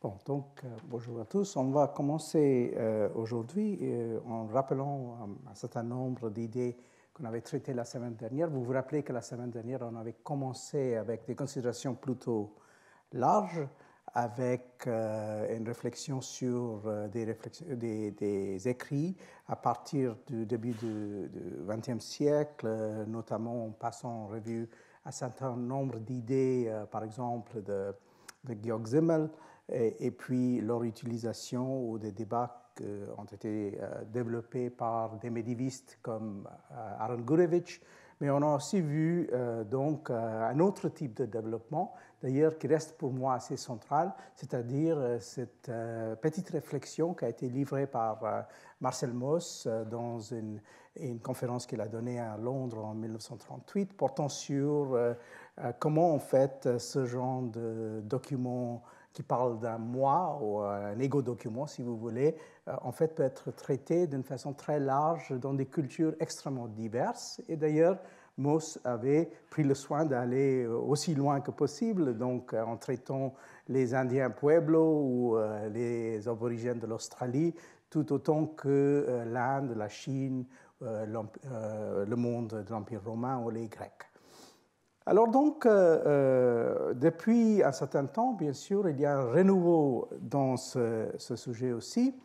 Bon, donc, bonjour à tous. On va commencer aujourd'hui en rappelant un certain nombre d'idées qu'on avait traitées la semaine dernière. Vous vous rappelez que la semaine dernière, on avait commencé avec des considérations plutôt larges, avec une réflexion sur des écrits à partir du début du XXe siècle, notamment en passant en revue un certain nombre d'idées, par exemple, de Georg Simmel, et puis leur utilisation ou des débats qui ont été développés par des médiévistes comme Aaron Gurevich. Mais on a aussi vu donc un autre type de développement, d'ailleurs qui reste pour moi assez central, c'est-à-dire cette petite réflexion qui a été livrée par Marcel Mauss dans une conférence qu'il a donnée à Londres en 1938, portant sur comment en fait ce genre de document qui parle d'un moi ou un égo-document, si vous voulez, en fait peut être traité d'une façon très large dans des cultures extrêmement diverses. Et d'ailleurs, Mauss avait pris le soin d'aller aussi loin que possible, donc en traitant les Indiens Pueblo ou les aborigènes de l'Australie, tout autant que l'Inde, la Chine, le monde de l'Empire romain ou les Grecs. Alors donc, depuis un certain temps, bien sûr, il y a un renouveau dans ce sujet aussi.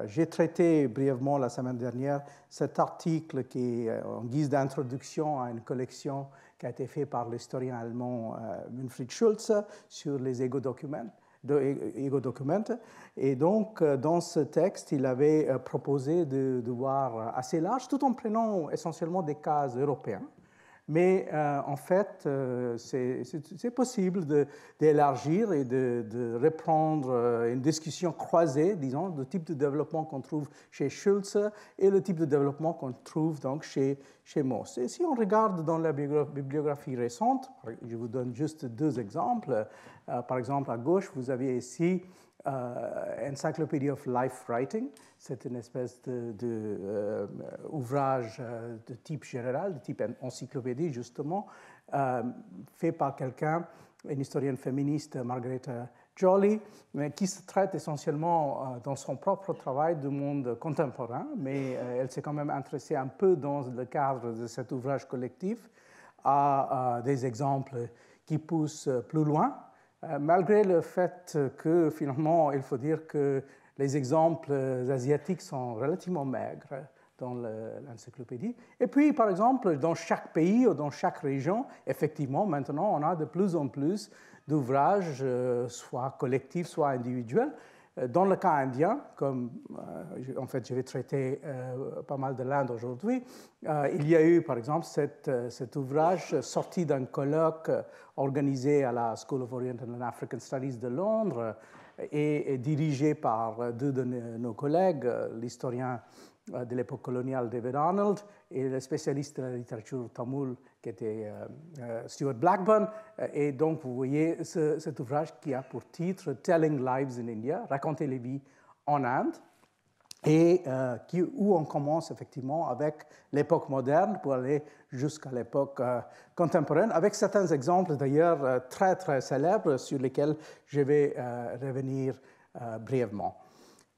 J'ai traité brièvement la semaine dernière cet article qui est en guise d'introduction à une collection qui a été faite par l'historien allemand Winfried Schulze sur les ego-documents. Et donc, dans ce texte, il avait proposé de voir assez large, tout en prenant essentiellement des cas européens. Mais en fait, c'est possible d'élargir et de reprendre une discussion croisée, disons, du type de développement qu'on trouve chez Schulze et le type de développement qu'on trouve donc chez Mauss. Et si on regarde dans la bibliographie récente, je vous donne juste deux exemples. Par exemple, à gauche, vous avez ici Encyclopedia of Life Writing. C'est une espèce d'ouvrage de type général, de type encyclopédie, justement, fait par quelqu'un, une historienne féministe, Margareta Joly, mais qui se traite essentiellement dans son propre travail du monde contemporain, mais elle s'est quand même intéressée un peu dans le cadre de cet ouvrage collectif à des exemples qui poussent plus loin. Malgré le fait que, finalement, il faut dire que les exemples asiatiques sont relativement maigres dans l'encyclopédie. Et puis, par exemple, dans chaque pays ou dans chaque région, effectivement, maintenant, on a de plus en plus d'ouvrages, soit collectifs, soit individuels. Dans le cas indien, comme en fait je vais traiter pas mal de l'Inde aujourd'hui, il y a eu par exemple cet ouvrage sorti d'un colloque organisé à la School of Oriental and African Studies de Londres et dirigé par deux de nos collègues, l'historien de l'époque coloniale David Arnold et le spécialiste de la littérature tamoule qui était Stuart Blackburn. Et donc, vous voyez cet ouvrage qui a pour titre « Telling Lives in India », raconter les vies en Inde, et où on commence effectivement avec l'époque moderne pour aller jusqu'à l'époque contemporaine, avec certains exemples d'ailleurs très, très célèbres sur lesquels je vais revenir brièvement.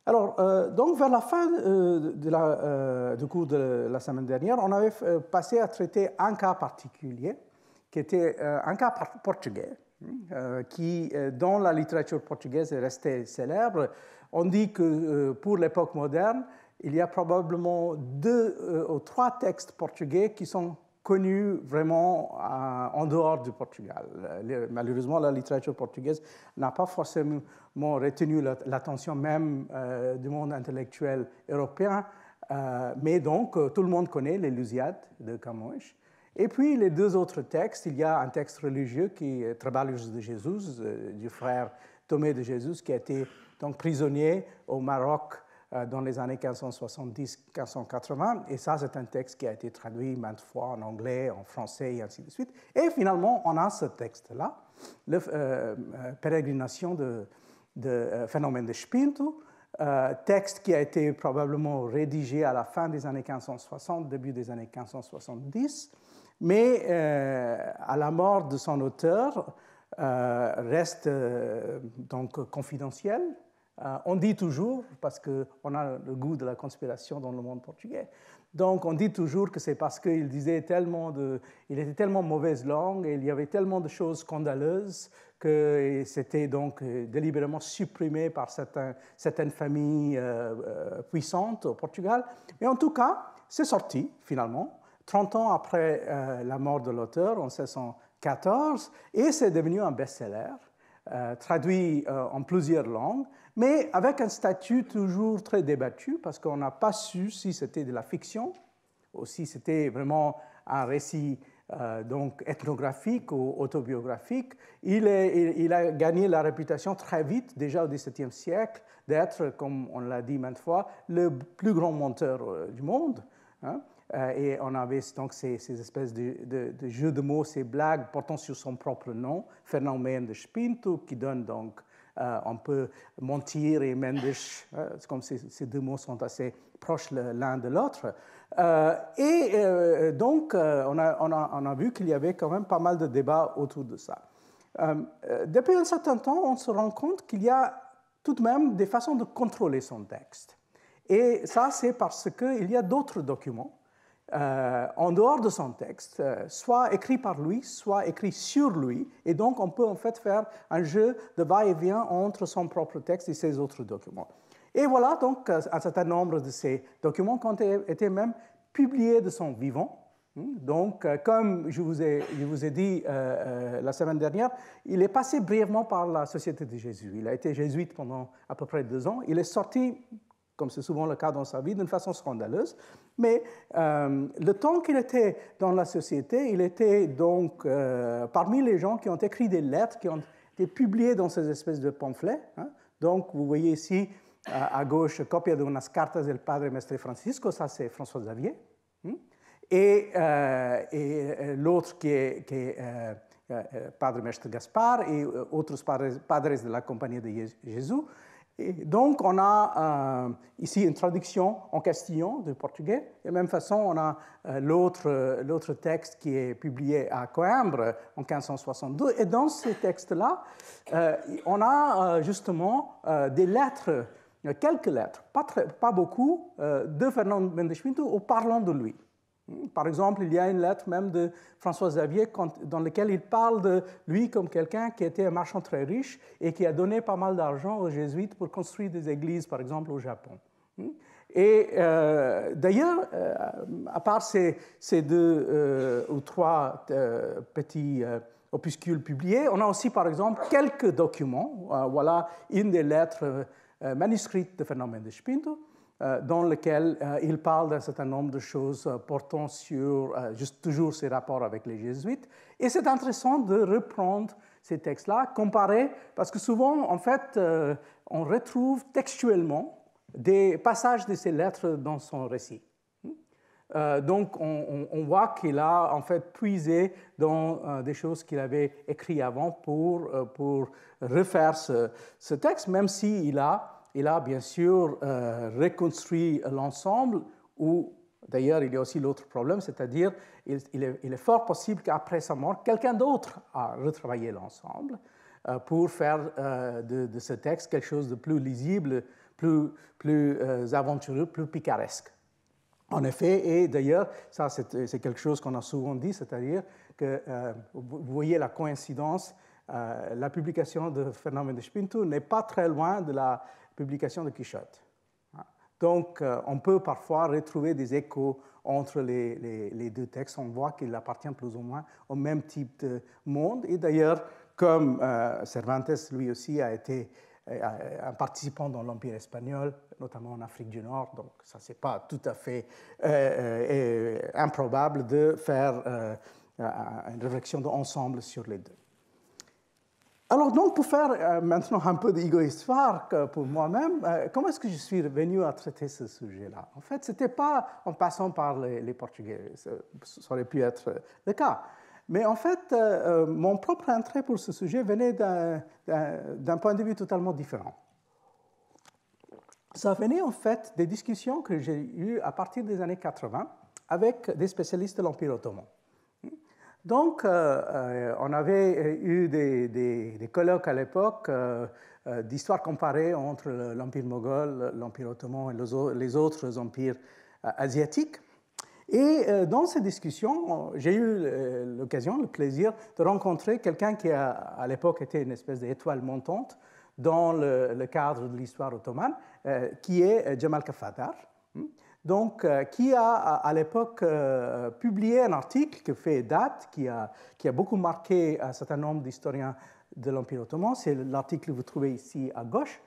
Alors, donc vers la fin du cours de la semaine dernière, on avait passé à traiter un cas particulier, qui était un cas portugais, qui, dans la littérature portugaise, est resté célèbre. On dit que pour l'époque moderne, il y a probablement 2 ou 3 textes portugais qui sont connus vraiment en dehors du Portugal. Malheureusement, la littérature portugaise n'a pas forcément retenu l'attention même du monde intellectuel européen, mais donc tout le monde connaît les Lusíadas de Camões. Et puis les 2 autres textes, il y a un texte religieux qui est Trabalhos de Jesus, du frère Thomé de Jésus, qui a été donc prisonnier au Maroc dans les années 1570-1580. Et ça, c'est un texte qui a été traduit maintes fois en anglais, en français, et ainsi de suite. Et finalement, on a ce texte-là, la pérégrination de Phénomène de Spinto, texte qui a été probablement rédigé à la fin des années 1560, début des années 1570. Mais à la mort de son auteur, reste donc confidentiel. On dit toujours, parce qu'on a le goût de la conspiration dans le monde portugais, donc on dit toujours que c'est parce qu'il était tellement mauvaise langue et il y avait tellement de choses scandaleuses que c'était donc délibérément supprimé par certaines familles puissantes au Portugal. Mais en tout cas, c'est sorti finalement, 30 ans après la mort de l'auteur, en 1614, et c'est devenu un best-seller, traduit en plusieurs langues, mais avec un statut toujours très débattu, parce qu'on n'a pas su si c'était de la fiction ou si c'était vraiment un récit donc ethnographique ou autobiographique. Il a gagné la réputation très vite, déjà au XVIIe siècle, d'être, comme on l'a dit maintes fois, le plus grand menteur du monde. Hein. Et on avait donc ces espèces de jeux de mots, ces blagues portant sur son propre nom, Fernão Mendes Pinto, qui donne donc on peut mentir et Mendes, comme ces deux mots sont assez proches l'un de l'autre. Donc, on a vu qu'il y avait quand même pas mal de débats autour de ça. Depuis un certain temps, on se rend compte qu'il y a tout de même des façons de contrôler son texte. Et ça, c'est parce qu'il y a d'autres documents en dehors de son texte, soit écrit par lui, soit écrit sur lui, et donc on peut en fait faire un jeu de va-et-vient entre son propre texte et ses autres documents. Et voilà donc un certain nombre de ces documents qui ont été même publiés de son vivant. Donc, comme je vous ai dit la semaine dernière, il est passé brièvement par la Société de Jésus. Il a été jésuite pendant à peu près 2 ans. Il est sorti, comme c'est souvent le cas dans sa vie, d'une façon scandaleuse. Mais le temps qu'il était dans la société, il était donc parmi les gens qui ont écrit des lettres, qui ont été publiées dans ces espèces de pamphlets. Hein. Donc, vous voyez ici, à gauche, copia de unas cartas del Padre Mestre Francisco, ça c'est François Xavier. Et l'autre qui est Padre Mestre Gaspar et autres padres de la Compagnie de Jésus. Et donc, on a ici une traduction en castillan du portugais. De la même façon, on a l'autre texte qui est publié à Coimbra en 1562. Et dans ces textes-là, on a justement des lettres, quelques lettres, pas beaucoup, de Fernão Mendes Pinto parlant de lui. Par exemple, il y a une lettre même de François Xavier dans laquelle il parle de lui comme quelqu'un qui était un marchand très riche et qui a donné pas mal d'argent aux jésuites pour construire des églises, par exemple, au Japon. Et d'ailleurs, à part ces 2 ou 3 petits opuscules publiés, on a aussi, par exemple, quelques documents. Voilà une des lettres manuscrites de Fernão Mendes Pinto, dans lequel il parle d'un certain nombre de choses portant sur toujours ses rapports avec les jésuites. Et c'est intéressant de reprendre ces textes-là, comparer, parce que souvent, en fait, on retrouve textuellement des passages de ces lettres dans son récit. Donc, on voit qu'il a en fait puisé dans des choses qu'il avait écrites avant pour refaire ce texte, même s'il a bien sûr reconstruit l'ensemble, où d'ailleurs il y a aussi l'autre problème, c'est-à-dire il est fort possible qu'après sa mort, quelqu'un d'autre a retravaillé l'ensemble pour faire de ce texte quelque chose de plus lisible, plus aventureux, plus picaresque. En effet, et d'ailleurs, ça c'est quelque chose qu'on a souvent dit, c'est-à-dire que vous voyez la coïncidence, la publication de Fernão Mendes Pinto n'est pas très loin de la publication de Quichotte. Donc, on peut parfois retrouver des échos entre les 2 textes. On voit qu'il appartient plus ou moins au même type de monde. Et d'ailleurs, comme Cervantes, lui aussi, a été un participant dans l'Empire espagnol, notamment en Afrique du Nord. Donc, ça, ce n'est pas tout à fait improbable de faire une réflexion d'ensemble sur les 2. Alors, donc, pour faire maintenant un peu d'égo-histoire pour moi-même, comment est-ce que je suis venu à traiter ce sujet-là? En fait, ce n'était pas en passant par les Portugais, ça aurait pu être le cas. Mais en fait, mon propre intérêt pour ce sujet venait d'un point de vue totalement différent. Ça venait en fait des discussions que j'ai eues à partir des années 80 avec des spécialistes de l'Empire ottoman. Donc, on avait eu des colloques à l'époque d'histoire comparée entre l'Empire moghol, l'Empire ottoman et les autres empires asiatiques. Et dans ces discussions, j'ai eu l'occasion, le plaisir de rencontrer quelqu'un qui à l'époque était une espèce d'étoile montante dans le cadre de l'histoire ottomane, qui est Jamal Kafadar. Donc, qui a à l'époque publié un article qui fait date, qui a beaucoup marqué un certain nombre d'historiens de l'Empire ottoman. C'est l'article que vous trouvez ici à gauche,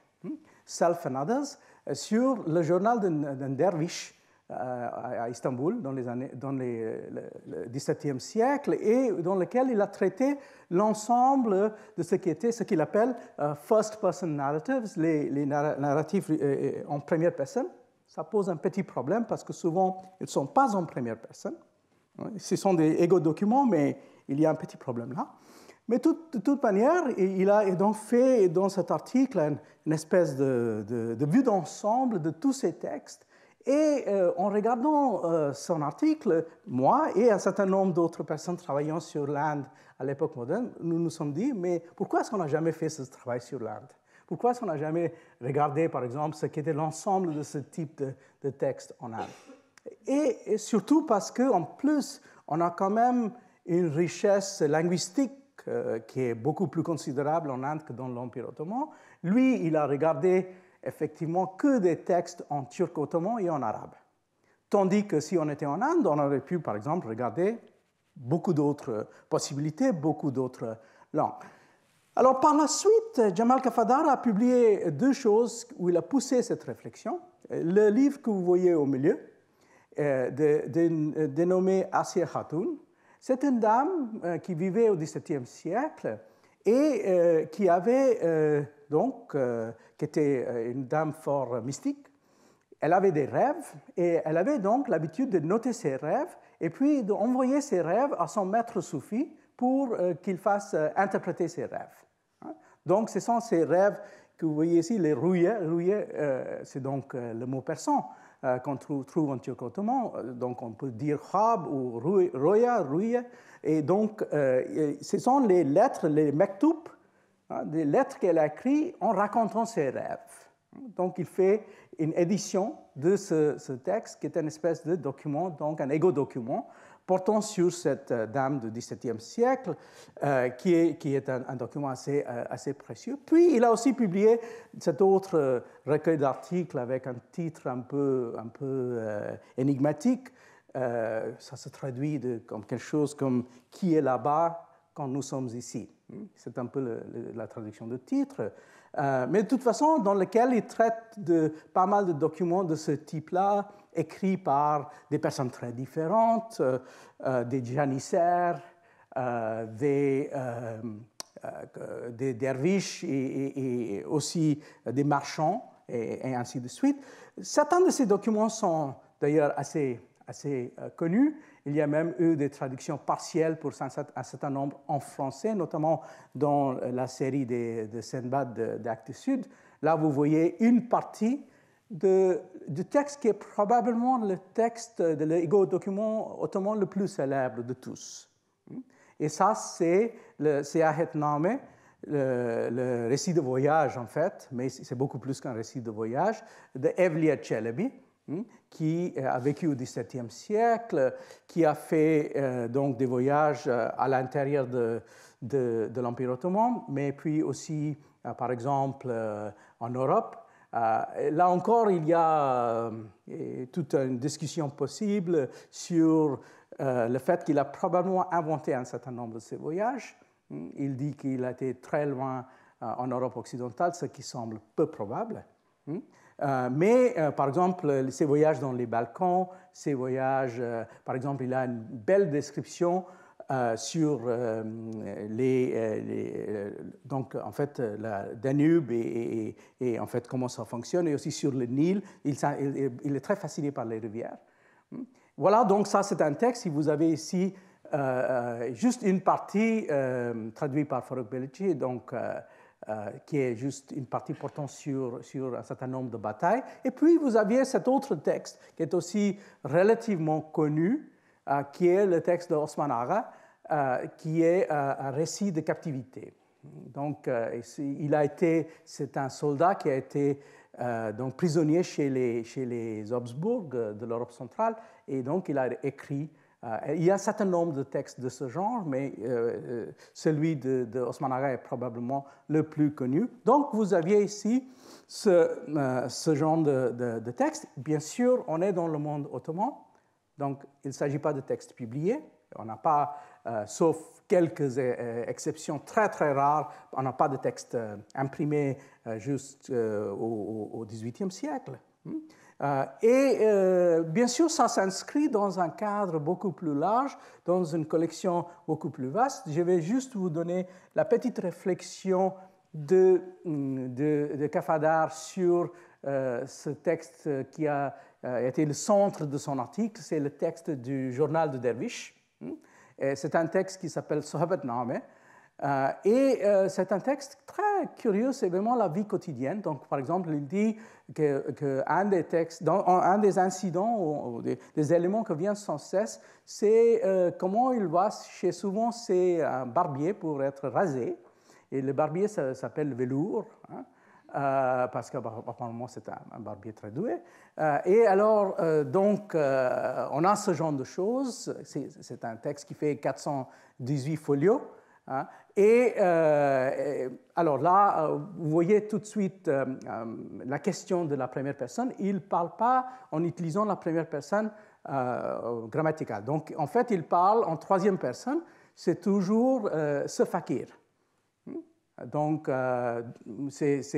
Self and Others, sur le journal d'un derviche à Istanbul dans le XVIIe siècle, et dans lequel il a traité l'ensemble de ce qu'il appelle first person narratives, les narratifs en première personne. Ça pose un petit problème parce que souvent, ils ne sont pas en première personne. Ce sont des égo-documents, mais il y a un petit problème là. Mais de toute manière, il a donc fait dans cet article une espèce de vue d'ensemble de tous ces textes. Et en regardant son article, moi et un certain nombre d'autres personnes travaillant sur l'Inde à l'époque moderne, nous nous sommes dit, mais pourquoi est-ce qu'on n'a jamais fait ce travail sur l'Inde ? Pourquoi est-ce qu'on n'a jamais regardé, par exemple, ce qu'était l'ensemble de ce type de texte en Inde? Et surtout parce qu'en plus, on a quand même une richesse linguistique qui est beaucoup plus considérable en Inde que dans l'Empire ottoman. Lui, il a regardé effectivement que des textes en turc ottoman et en arabe. Tandis que si on était en Inde, on aurait pu, par exemple, regarder beaucoup d'autres possibilités, beaucoup d'autres langues. Alors, par la suite, Jamal Kafadar a publié deux choses où il a poussé cette réflexion. Le livre que vous voyez au milieu, dénommé Asiye Hatun, c'est une dame qui vivait au XVIIe siècle et qui avait qui était une dame fort mystique. Elle avait des rêves et elle avait donc l'habitude de noter ses rêves et puis d'envoyer ses rêves à son maître soufi pour qu'il fasse interpréter ses rêves. Donc, ce sont ces rêves que vous voyez ici, les rouillés. C'est donc le mot persan qu'on trouve en turc ottoman. Donc, on peut dire khab ou roya. Et donc, ce sont les lettres, les mektoub, des lettres qu'elle a écrites en racontant ses rêves. Donc, il fait une édition de ce texte qui est une espèce de document, donc un égo-document, portant sur cette dame du XVIIe siècle, qui est un document assez précieux. Puis, il a aussi publié cet autre recueil d'articles avec un titre un peu énigmatique. Ça se traduit comme quelque chose comme « Qui est là-bas quand nous sommes ici ?» C'est un peu la traduction de titre. Mais de toute façon, dans lequel il traite de pas mal de documents de ce type-là, écrits par des personnes très différentes, des janissaires, des derviches et aussi des marchands, et ainsi de suite. Certains de ces documents sont d'ailleurs assez connus. Il y a même eu des traductions partielles pour un certain nombre en français, notamment dans la série de Sindbad d'Actes Sud. Là, vous voyez une partie du texte qui est probablement le texte de l'égo-document ottoman le plus célèbre de tous. Et ça, c'est le Seyahatname, le récit de voyage, en fait, mais c'est beaucoup plus qu'un récit de voyage, de Evliya Çelebi, qui a vécu au XVIIe siècle, qui a fait donc des voyages à l'intérieur de l'Empire ottoman, mais puis aussi, par exemple, en Europe. Là encore, il y a toute une discussion possible sur le fait qu'il a probablement inventé un certain nombre de ces voyages. Il dit qu'il a été très loin en Europe occidentale, ce qui semble peu probable. Mais, par exemple, ces voyages dans les Balkans, ces voyages, par exemple, il a une belle description sur donc, en fait, la Danube et en fait, comment ça fonctionne, et aussi sur le Nil. Il est très fasciné par les rivières. Voilà, donc ça, c'est un texte. Si vous avez ici juste une partie traduite par Farrokh Bellici, donc qui est juste une partie portant sur un certain nombre de batailles. Et puis, vous aviez cet autre texte qui est aussi relativement connu, qui est le texte de Osman Agha, qui est un récit de captivité. Donc, c'est un soldat qui a été donc prisonnier chez les Habsbourg de l'Europe centrale, et donc il a écrit. Il y a un certain nombre de textes de ce genre, mais celui de Osman Agha est probablement le plus connu. Donc, vous aviez ici ce genre de texte. Bien sûr, on est dans le monde ottoman, donc il ne s'agit pas de textes publiés. On n'a pas, sauf quelques exceptions très très rares, on n'a pas de textes imprimés juste au XVIIIe siècle. Bien sûr, ça s'inscrit dans un cadre beaucoup plus large, dans une collection beaucoup plus vaste. Je vais juste vous donner la petite réflexion de Kafadar sur ce texte qui a été le centre de son article. C'est le texte du journal de Dervish. C'est un texte qui s'appelle Sohbatnameh. C'est un texte très curieux, c'est vraiment la vie quotidienne. Donc, par exemple, il dit qu'un des textes, un des incidents ou des éléments qui viennent sans cesse, c'est comment il va chez souvent c'est un barbier pour être rasé. Et le barbier s'appelle Velour, hein, parce qu'apparemment c'est un barbier très doué. Et alors, donc, on a ce genre de choses. C'est un texte qui fait 418 folios. Hein. Alors là, vous voyez tout de suite la question de la première personne. Il ne parle pas en utilisant la première personne grammaticale. Donc, en fait, il parle en troisième personne. C'est toujours ce fakir. Donc, cette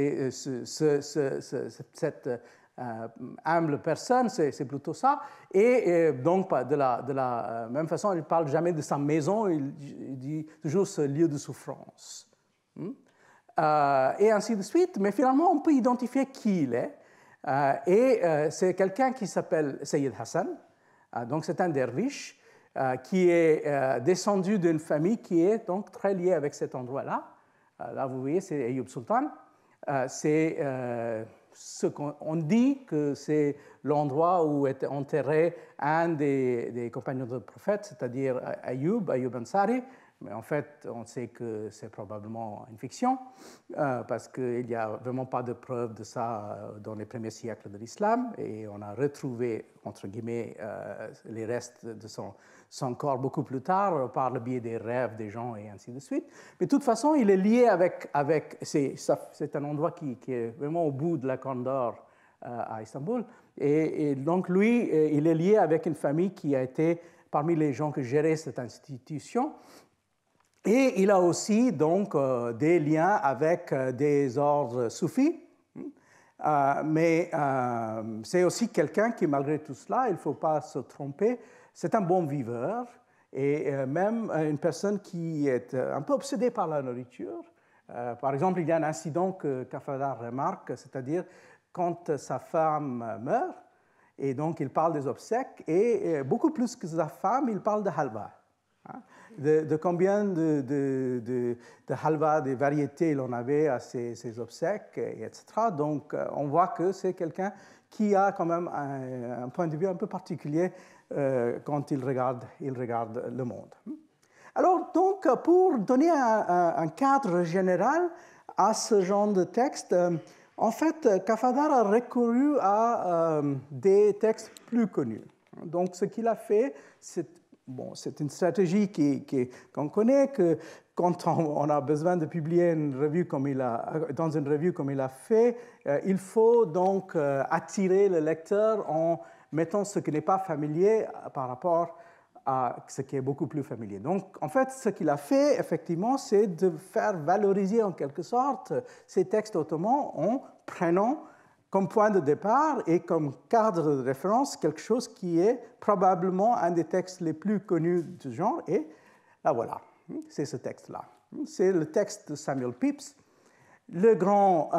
humble personne, c'est plutôt ça. Et donc, de la même façon, il ne parle jamais de sa maison, il dit toujours ce lieu de souffrance. Et ainsi de suite. Mais finalement, on peut identifier qui il est. C'est quelqu'un qui s'appelle Sayyid Hassan. Donc, c'est un derviche qui est descendu d'une famille qui est donc très liée avec cet endroit-là. Là, vous voyez, c'est Ayyub Sultan. Ce qu'on dit que c'est l'endroit où était enterré un des compagnons du prophète, c'est-à-dire Ayyub Ansari. Mais en fait, on sait que c'est probablement une fiction, parce qu'il n'y a vraiment pas de preuve de ça dans les premiers siècles de l'islam, et on a retrouvé, entre guillemets, les restes de son corps beaucoup plus tard, par le biais des rêves des gens et ainsi de suite. Mais de toute façon, il est lié avec c'est un endroit qui est vraiment au bout de la Corne d'Or à Istanbul, et donc lui, il est lié avec une famille qui a été parmi les gens qui géraient cette institution. Et il a aussi donc des liens avec des ordres soufis, mais c'est aussi quelqu'un qui, malgré tout cela, il ne faut pas se tromper, c'est un bon viveur et même une personne qui est un peu obsédée par la nourriture. Par exemple, il y a un incident que Kafadar remarque, c'est-à-dire quand sa femme meurt, et donc il parle des obsèques, et beaucoup plus que sa femme, il parle de halva. De combien de halva, des variétés il en avait à ses obsèques, etc. Donc, on voit que c'est quelqu'un qui a quand même un point de vue un peu particulier quand il regarde le monde. Alors, donc, pour donner un cadre général à ce genre de texte, en fait, Kafadar a recouru à des textes plus connus. Donc, ce qu'il a fait, c'est une stratégie qu'on connaît, que quand on a besoin de publier une revue dans une revue comme il a fait, il faut donc attirer le lecteur en mettant ce qui n'est pas familier par rapport à ce qui est beaucoup plus familier. Donc, en fait, ce qu'il a fait, effectivement, c'est de faire valoriser en quelque sorte ces textes ottomans en prenant comme point de départ et comme cadre de référence quelque chose qui est probablement un des textes les plus connus du genre. Et là, voilà, c'est ce texte-là. C'est le texte de Samuel Pepys, le grand,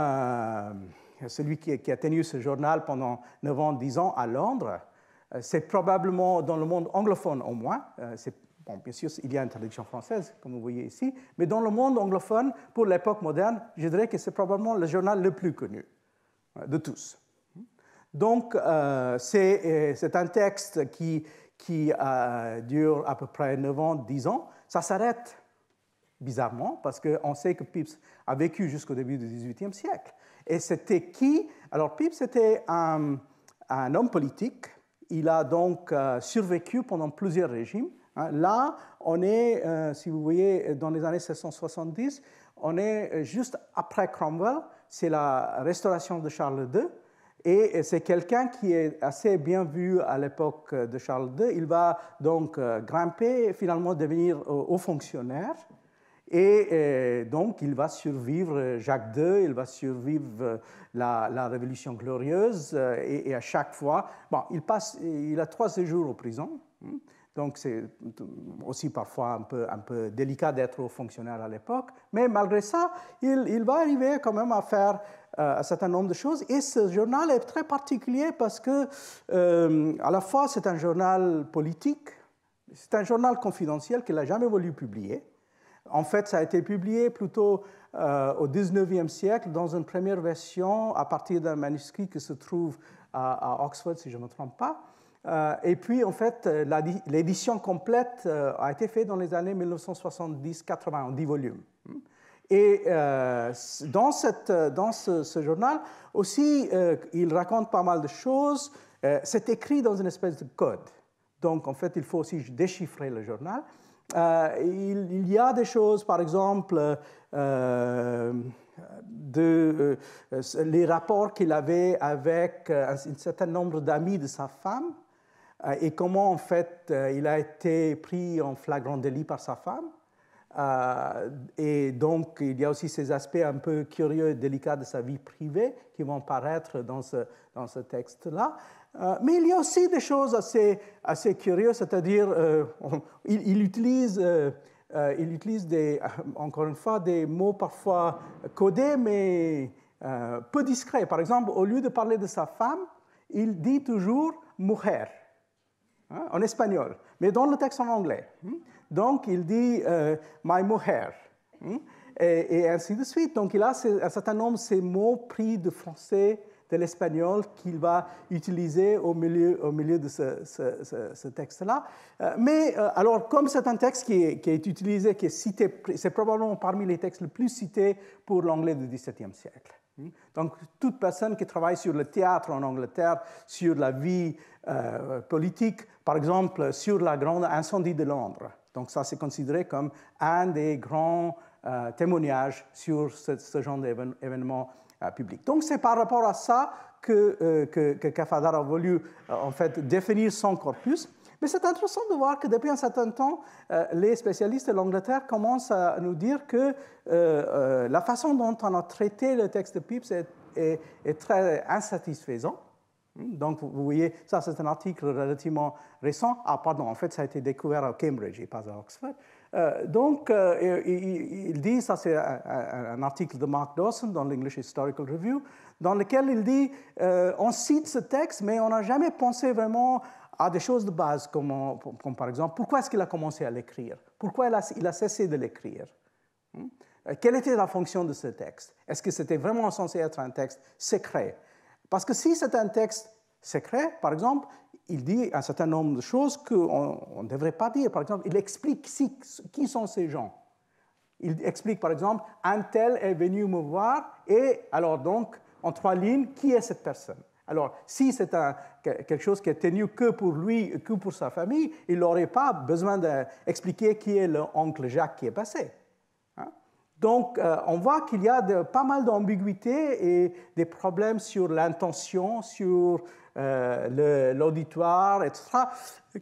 celui qui a tenu ce journal pendant 9 ans, 10 ans à Londres. C'est probablement dans le monde anglophone au moins. Bon, bien sûr, il y a une traduction française, comme vous voyez ici, mais dans le monde anglophone, pour l'époque moderne, je dirais que c'est probablement le journal le plus connu de tous. Donc, c'est un texte qui dure à peu près 9 ans, 10 ans. ça s'arrête bizarrement, parce qu'on sait que Pepys a vécu jusqu'au début du XVIIIe siècle. Et c'était qui? Alors, Pepys était un homme politique. Il a donc survécu pendant plusieurs régimes. Là, on est, si vous voyez, dans les années 1770, on est juste après Cromwell, c'est la restauration de Charles II, et c'est quelqu'un qui est assez bien vu à l'époque de Charles II. Il va donc grimper, finalement devenir haut fonctionnaire, et donc il va survivre Jacques II, il va survivre la Révolution glorieuse, et à chaque fois, bon, il a 3 séjours en prison. Donc, c'est aussi parfois un peu délicat d'être haut fonctionnaire à l'époque. Mais malgré ça, il va arriver quand même à faire un certain nombre de choses. Et ce journal est très particulier parce que, à la fois, c'est un journal politique, c'est un journal confidentiel qu'il n'a jamais voulu publier. En fait, ça a été publié plutôt au XIXe siècle dans une première version à partir d'un manuscrit qui se trouve à Oxford, si je ne me trompe pas. Et puis, en fait, l'édition complète a été faite dans les années 1970-80, en 10 volumes. Et dans ce journal, aussi, il raconte pas mal de choses. C'est écrit dans une espèce de code. Donc, en fait, il faut aussi déchiffrer le journal. Il y a des choses, par exemple, les rapports qu'il avait avec un certain nombre d'amis de sa femme, et comment, en fait, il a été pris en flagrant délit par sa femme. Et donc, il y a aussi ces aspects un peu curieux et délicats de sa vie privée qui vont paraître dans ce texte-là. Mais il y a aussi des choses assez curieuses, c'est-à-dire il utilise encore une fois des mots parfois codés, mais peu discrets. Par exemple, au lieu de parler de sa femme, il dit toujours « mujer ». En espagnol, mais dans le texte en anglais. Donc, il dit « my mujer ». Et ainsi de suite. Donc, il a un certain nombre de ces mots pris de français, de l'espagnol, qu'il va utiliser au milieu de ce texte-là. Mais, alors, comme c'est un texte qui est utilisé, qui est cité, c'est probablement parmi les textes les plus cités pour l'anglais du XVIIe siècle. Donc, toute personne qui travaille sur le théâtre en Angleterre, sur la vie politique, par exemple, sur la grande incendie de Londres. Donc, ça, c'est considéré comme un des grands témoignages sur ce genre d'événement public. Donc, c'est par rapport à ça que Cafadar a voulu, en fait, définir son corpus. Mais c'est intéressant de voir que depuis un certain temps, les spécialistes de l'Angleterre commencent à nous dire que la façon dont on a traité le texte de Pepys est très insatisfaisante. Donc, vous voyez, ça, c'est un article relativement récent. Ah, pardon, en fait, ça a été découvert à Cambridge et pas à Oxford. Donc, il dit, ça, c'est un article de Mark Dawson dans l'English Historical Review, dans lequel il dit on cite ce texte, mais on n'a jamais pensé vraiment à des choses de base, comme par exemple, pourquoi est-ce qu'il a commencé à l'écrire? Pourquoi il a cessé de l'écrire? Quelle était la fonction de ce texte? Est-ce que c'était vraiment censé être un texte secret? Parce que si c'est un texte secret, par exemple, il dit un certain nombre de choses qu'on ne devrait pas dire. Par exemple, il explique qui sont ces gens. Il explique, par exemple, un tel est venu me voir, et alors donc, en 3 lignes, qui est cette personne? Alors, si c'est quelque chose qui est tenu que pour lui, que pour sa famille, il n'aurait pas besoin d'expliquer qui est l'oncle Jacques qui est passé. Donc, on voit qu'il y a pas mal d'ambiguïté et des problèmes sur l'intention, sur l'auditoire, etc.,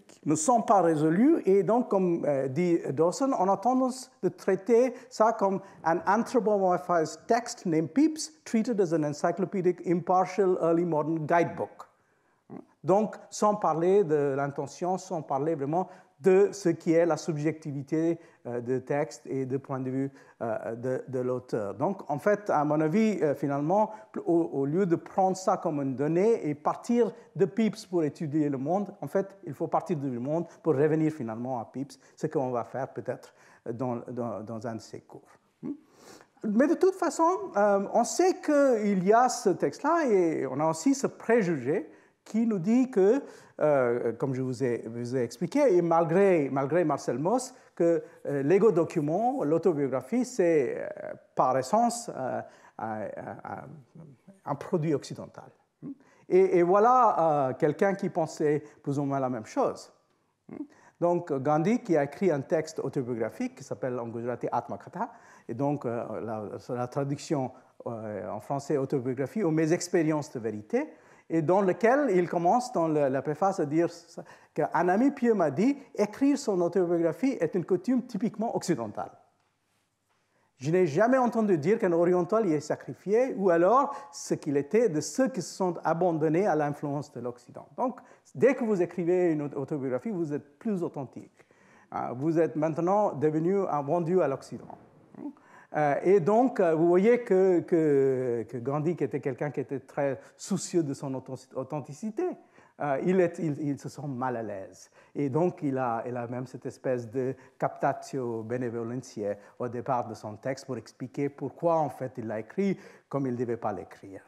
qui ne sont pas résolus. Et donc, comme dit Dawson, on a tendance de traiter ça comme an anthropomorphized text named Pepys, treated as an encyclopedic, impartial, early modern guidebook. Donc, sans parler de l'intention, sans parler vraiment de ce qui est la subjectivité de texte et de point de vue de l'auteur. Donc, en fait, à mon avis, finalement, au lieu de prendre ça comme une donnée et partir de Pepys pour étudier le monde, en fait, il faut partir du monde pour revenir finalement à Pepys, ce qu'on va faire peut-être dans un de ces cours. Mais de toute façon, on sait qu'il y a ce texte-là et on a aussi ce préjugé qui nous dit que, comme je vous ai expliqué, et malgré Marcel Mauss, que l'ego document, l'autobiographie, c'est par essence un produit occidental. Et voilà quelqu'un qui pensait plus ou moins la même chose. Donc Gandhi, qui a écrit un texte autobiographique qui s'appelle en Gujarati Atmakatha, et donc la traduction en français autobiographie ou mes expériences de vérité, et dans lequel il commence dans la préface à dire qu'un ami pieux m'a dit écrire son autobiographie est une coutume typiquement occidentale. Je n'ai jamais entendu dire qu'un oriental y est sacrifié, ou alors ce qu'il était de ceux qui se sont abandonnés à l'influence de l'Occident. Donc, dès que vous écrivez une autobiographie, vous êtes plus authentique. Vous êtes maintenant devenu vendu à l'Occident. Et donc, vous voyez que Gandhi, qui était quelqu'un qui était très soucieux de son authenticité, il se sent mal à l'aise. Et donc, il a même cette espèce de captatio benevolentiae au départ de son texte pour expliquer pourquoi, en fait, il l'a écrit comme il ne devait pas l'écrire.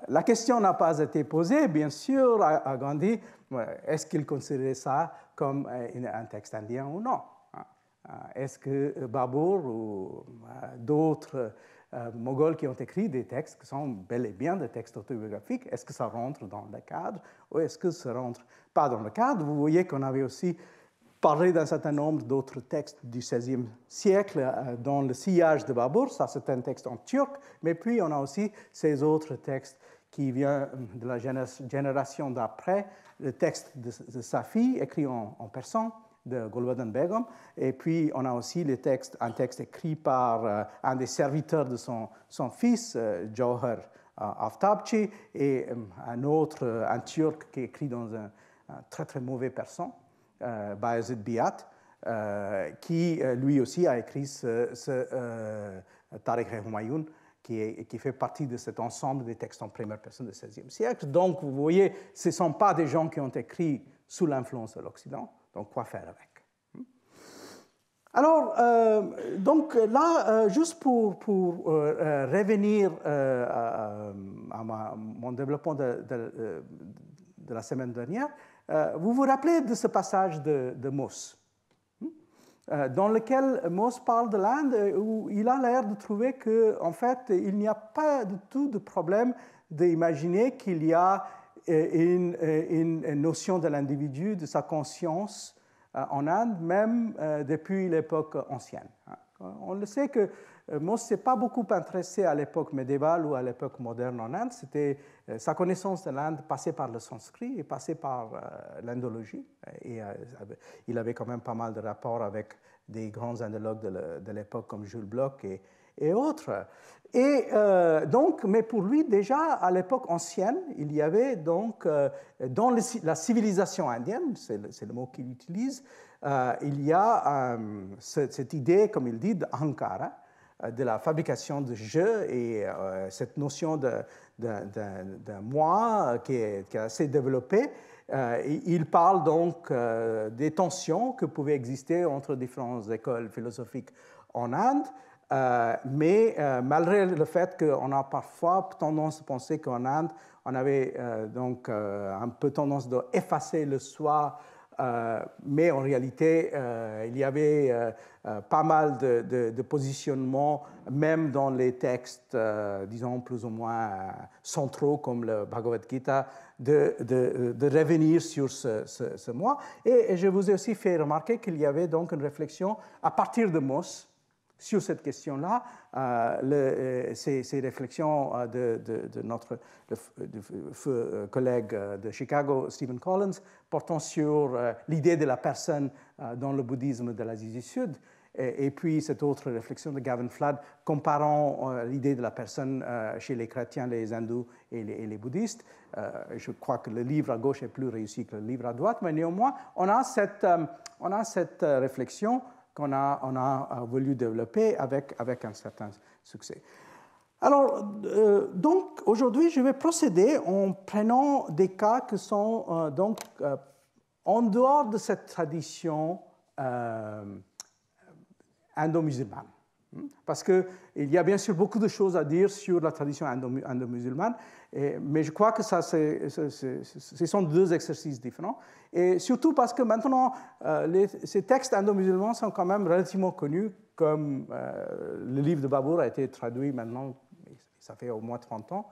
La question n'a pas été posée, bien sûr, à Gandhi, est-ce qu'il considérait ça comme un texte indien ou non? Est-ce que Babur ou d'autres Moghols qui ont écrit des textes qui sont bel et bien des textes autobiographiques, est-ce que ça rentre dans le cadre ou est-ce que ça ne rentre pas dans le cadre? Vous voyez qu'on avait aussi parlé d'un certain nombre d'autres textes du XVIe siècle dans le sillage de Babur. Ça, c'est un texte en turc, mais puis on a aussi ces autres textes qui viennent de la génération d'après, le texte de sa fille écrit en persan, de Gulbuddin Begum, et puis on a aussi un texte écrit par un des serviteurs de son fils, Jauhar Aftabchi, et un turc qui est écrit dans un très très mauvais persan, Bayezid Biat, qui lui aussi a écrit ce Tariq Humayun, qui fait partie de cet ensemble des textes en première personne du XVIe siècle. Donc vous voyez, ce ne sont pas des gens qui ont écrit sous l'influence de l'Occident. Donc, quoi faire avec? Alors, donc là, juste pour revenir à mon développement de la semaine dernière, vous vous rappelez de ce passage de Mauss, dans lequel Mauss parle de l'Inde, où il a l'air de trouver qu'en fait, il n'y a pas du tout de problème d'imaginer qu'il y a une notion de l'individu, de sa conscience en Inde, même depuis l'époque ancienne. On le sait que Mauss ne s'est pas beaucoup intéressé à l'époque médiévale ou à l'époque moderne en Inde. Sa connaissance de l'Inde passait par le sanskrit et passait par l'indologie. Et il avait quand même pas mal de rapports avec des grands indologues de l'époque comme Jules Bloch et autres. Et donc, mais pour lui, déjà, à l'époque ancienne, il y avait donc, dans la civilisation indienne, c'est le mot qu'il utilise, il y a cette idée, comme il dit, d'ankara, de la fabrication de jeu et cette notion d'un moi qui est assez développée. Il parle donc des tensions que pouvaient exister entre différentes écoles philosophiques en Inde. Mais malgré le fait qu'on a parfois tendance à penser qu'en Inde, on avait donc un peu tendance d'effacer le soi, mais en réalité, il y avait pas mal de positionnements, même dans les textes, disons, plus ou moins centraux, comme le Bhagavad Gita, de revenir sur ce moi. Et je vous ai aussi fait remarquer qu'il y avait donc une réflexion à partir de Mauss, sur cette question-là, ces réflexions de notre collègue de Chicago, Stephen Collins, portant sur l'idée de la personne dans le bouddhisme de l'Asie du Sud, et puis cette autre réflexion de Gavin Flood, comparant l'idée de la personne chez les chrétiens, les hindous et les bouddhistes. Je crois que le livre à gauche est plus réussi que le livre à droite, mais néanmoins, on a cette réflexion qu'on a voulu développer avec un certain succès. Alors, donc, aujourd'hui, je vais procéder en prenant des cas qui sont donc en dehors de cette tradition indo-musulmane. Parce qu'il y a bien sûr beaucoup de choses à dire sur la tradition indo-musulmane, mais je crois que ce sont deux exercices différents. Et surtout parce que maintenant, ces textes indo-musulmans sont quand même relativement connus, comme le livre de Babur a été traduit maintenant, ça fait au moins 30 ans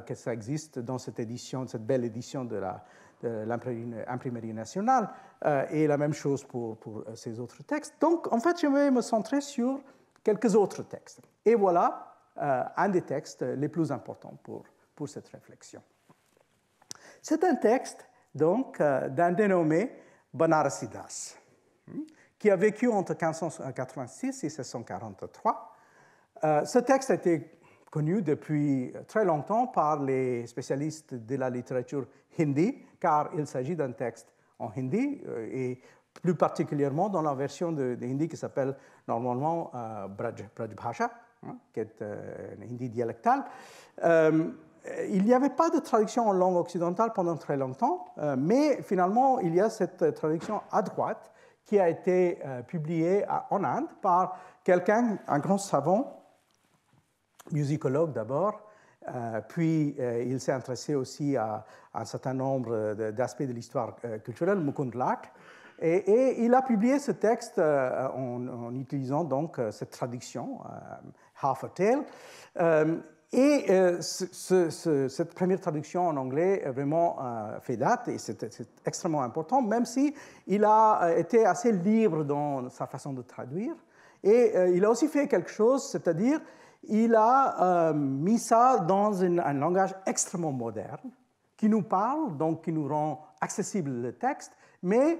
que ça existe dans cette édition, cette belle édition de l'imprimerie nationale, et la même chose pour ces autres textes. Donc, en fait, je vais me centrer sur quelques autres textes. Et voilà un des textes les plus importants pour cette réflexion. C'est un texte, donc, d'un dénommé Banarsidas, qui a vécu entre 1586 et 1643. Ce texte a été connu depuis très longtemps par les spécialistes de la littérature hindi, car il s'agit d'un texte en hindi, et plus particulièrement dans la version de hindi qui s'appelle normalement Braj Bhasha, qui est un hindi dialectal. Il n'y avait pas de traduction en langue occidentale pendant très longtemps, mais finalement, il y a cette traduction à droite qui a été publiée en Inde par quelqu'un, un grand savant, musicologue d'abord, puis il s'est intéressé aussi à un certain nombre d'aspects de l'histoire culturelle, Mukund Lat, et il a publié ce texte en utilisant donc cette traduction, Half a Tale, et cette première traduction en anglais vraiment fait date, et c'est extrêmement important, même s'il a été assez libre dans sa façon de traduire. Et il a aussi fait quelque chose, c'est-à-dire il a mis ça dans un langage extrêmement moderne, qui nous parle, donc qui nous rend accessible le texte, mais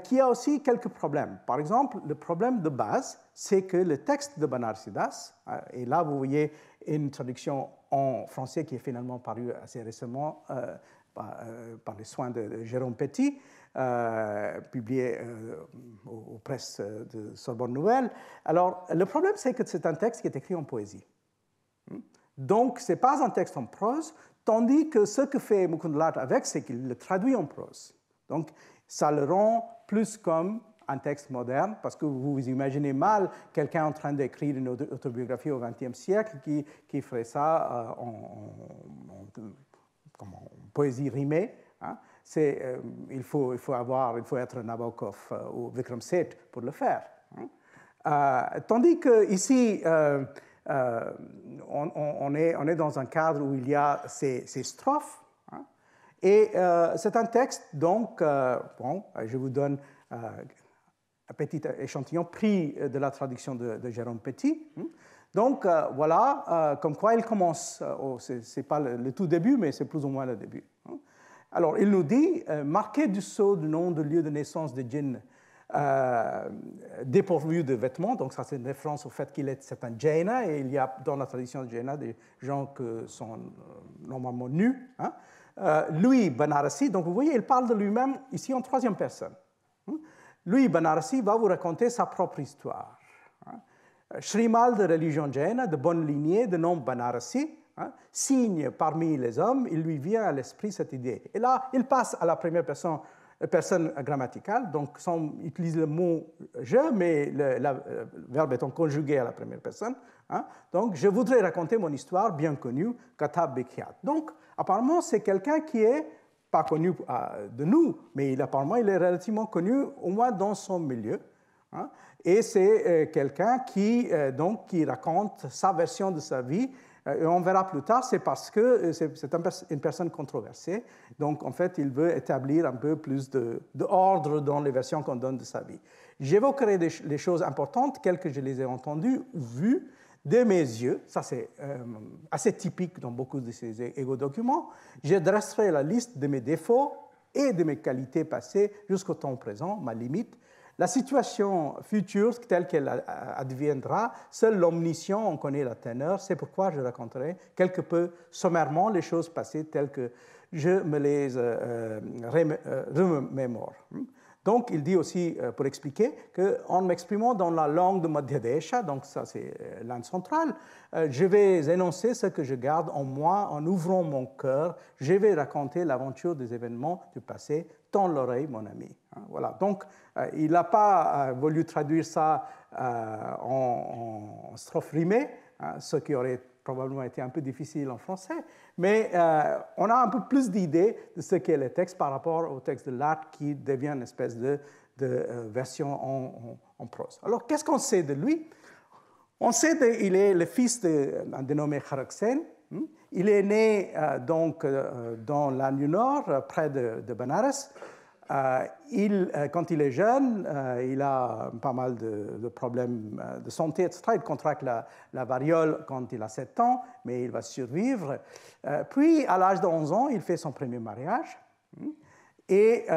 qui a aussi quelques problèmes. Par exemple, le problème de base, c'est que le texte de Banarsidas, et là vous voyez une traduction en français qui est finalement parue assez récemment par les soins de Jérôme Petit, publié aux presses de Sorbonne Nouvelle. Alors, le problème, c'est que c'est un texte qui est écrit en poésie. Donc, ce n'est pas un texte en prose, tandis que ce que fait Mukund Lat avec, c'est qu'il le traduit en prose. Donc, ça le rend plus comme un texte moderne, parce que vous vous imaginez mal quelqu'un en train d'écrire une autobiographie au XXe siècle qui ferait ça en poésie rimée. Hein. Il faut être Nabokov ou Vikram Seth pour le faire. Hein. Tandis qu'ici, on est dans un cadre où il y a ces strophes. Hein, et c'est un texte, donc, je vous donne un petit échantillon pris de la traduction de Jérôme Petit. Donc, voilà, comme quoi il commence. Ce n'est pas le tout début, mais c'est plus ou moins le début. Alors, il nous dit marqué du sceau du nom de lieu de naissance de djinn dépourvu de vêtements. Donc, ça, c'est une référence au fait c'est un Jaina, et il y a dans la tradition de Jaina des gens qui sont normalement nus. Hein. Lui, Banarasi, donc vous voyez, il parle de lui-même ici en troisième personne. Lui, Banarasi, va vous raconter sa propre histoire. Shrimal de religion jaina, de bonne lignée, de nom Banarasi, signe parmi les hommes, il lui vient à l'esprit cette idée. Et là, il passe à la première personne grammaticale, donc sans utiliser le mot « je », mais le verbe étant conjugué à la première personne. Donc, je voudrais raconter mon histoire bien connue, Katab Bekyat. Donc, apparemment, c'est quelqu'un qui est pas connu de nous, mais apparemment, il est relativement connu, au moins dans son milieu. Hein, et c'est quelqu'un qui raconte sa version de sa vie. Et on verra plus tard, c'est parce que c'est une personne controversée. Donc, en fait, il veut établir un peu plus d'ordre dans les versions qu'on donne de sa vie. J'évoquerai les choses importantes, telles que je les ai entendues ou vues de mes yeux. Ça, c'est assez typique dans beaucoup de ces égo-documents. Je dresserai la liste de mes défauts et de mes qualités passées jusqu'au temps présent, ma limite. La situation future, telle qu'elle adviendra, seul l'omniscient en connaît la teneur. C'est pourquoi je raconterai quelque peu sommairement les choses passées telles que je me les remémore. Donc, il dit aussi, pour expliquer, qu'en m'exprimant dans la langue de Madhya Desha, donc ça c'est l'Inde centrale, je vais énoncer ce que je garde en moi en ouvrant mon cœur. Je vais raconter l'aventure des événements du passé. Tends l'oreille, mon ami. Voilà. Donc, il n'a pas voulu traduire ça en strophe rimée, ce qui aurait probablement été un peu difficile en français, mais on a un peu plus d'idées de ce qu'est le texte par rapport au texte de l'art qui devient une espèce de version en prose. Alors, qu'est-ce qu'on sait de lui? On sait qu'il est le fils d'un dénommé Kharaksen. Il est né donc dans l'Inde du Nord, près de Banaras. Quand il est jeune, il a pas mal de problèmes de santé, etc. Il contracte la variole quand il a 7 ans, mais il va survivre. Puis, à l'âge de 11 ans, il fait son premier mariage. Et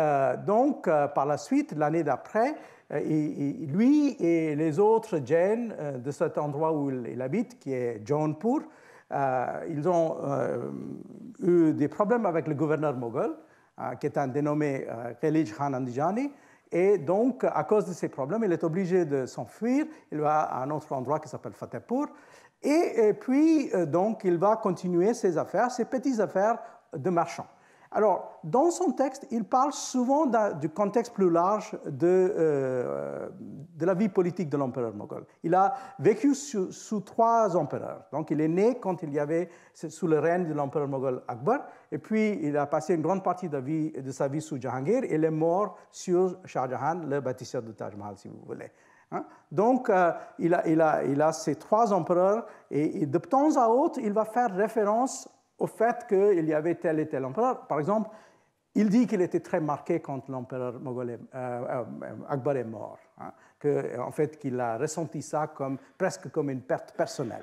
donc, par la suite, l'année d'après, lui et les autres Jains de cet endroit où il habite, qui est Jaunpur, ils ont eu des problèmes avec le gouverneur moghol, qui est un dénommé Khalij Khan Andijani. Et donc, à cause de ces problèmes, il est obligé de s'enfuir. Il va à un autre endroit qui s'appelle Fatehpur. Et puis, donc, il va continuer ses affaires, ses petites affaires de marchand. Alors, dans son texte, il parle souvent du contexte plus large de la vie politique de l'empereur moghol. Il a vécu sous 3 empereurs. Donc, il est né quand il y avait sous le règne de l'empereur moghol Akbar, et puis il a passé une grande partie de sa vie sous Jahangir, et il est mort sur Shah Jahan, le bâtisseur de Taj Mahal, si vous voulez. Donc, il a ces 3 empereurs, et de temps à autre, il va faire référence au fait qu'il y avait tel et tel empereur. Par exemple, il dit qu'il était très marqué quand l'empereur Akbar est mort, en fait, qu'il a ressenti ça presque comme une perte personnelle.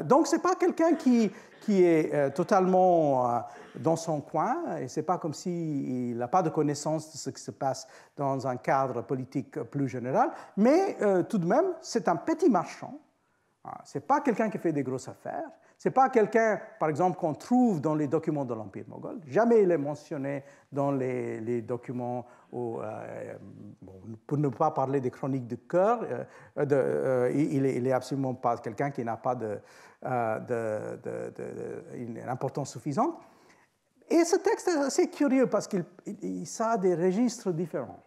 Donc, ce n'est pas quelqu'un qui est totalement dans son coin, et ce n'est pas comme s'il n'a pas de connaissance de ce qui se passe dans un cadre politique plus général, mais tout de même, c'est un petit marchand. Ce n'est pas quelqu'un qui fait des grosses affaires. Ce n'est pas quelqu'un, par exemple, qu'on trouve dans les documents de l'Empire moghol. Jamais il est mentionné dans les documents, pour ne pas parler des chroniques de cœur, il n'est absolument pas quelqu'un qui n'a pas une importance suffisante. Et ce texte est assez curieux parce qu'il a des registres différents.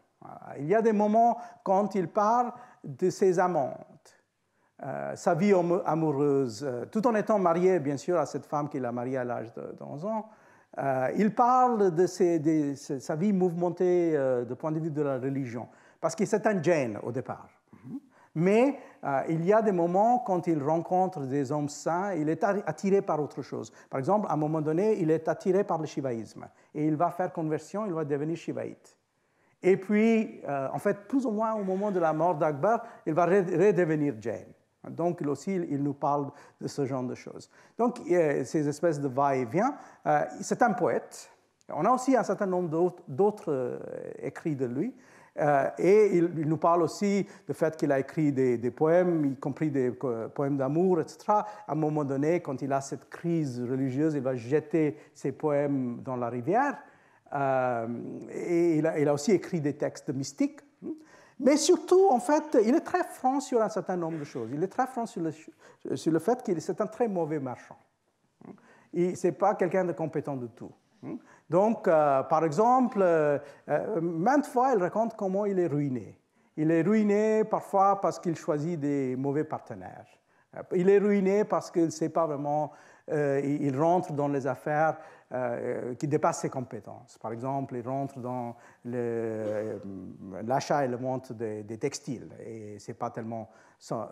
Il y a des moments quand il parle de ses amantes, sa vie amoureuse, tout en étant marié, bien sûr, à cette femme qu'il a mariée à l'âge de 11 ans. Il parle de sa vie mouvementée du point de vue de la religion, parce que c'est un Jain au départ. Mais il y a des moments quand il rencontre des hommes saints, il est attiré par autre chose. Par exemple, à un moment donné, il est attiré par le shivaïsme, et il va faire conversion, il va devenir shivaïte. Et puis, en fait, plus ou moins au moment de la mort d'Akbar, il va redevenir Jain. Donc, il nous parle de ce genre de choses. Donc, ces espèces de va-et-vient. C'est un poète. On a aussi un certain nombre d'autres écrits de lui. Et il nous parle aussi du fait qu'il a écrit des poèmes, y compris des poèmes d'amour, etc. À un moment donné, quand il a cette crise religieuse, il va jeter ses poèmes dans la rivière. Et il a aussi écrit des textes mystiques. Mais surtout, en fait, il est très franc sur un certain nombre de choses. Il est très franc sur le fait qu'il est un très mauvais marchand. Ce n'est pas quelqu'un de compétent du tout. Donc, par exemple, maintes fois, il raconte comment il est ruiné. Il est ruiné parfois parce qu'il choisit des mauvais partenaires. Il est ruiné parce qu'il ne sait pas vraiment, il rentre dans les affaires qui dépassent ses compétences. Par exemple, il rentre dans l'achat et la vente des textiles, et ce n'est pas tellement sa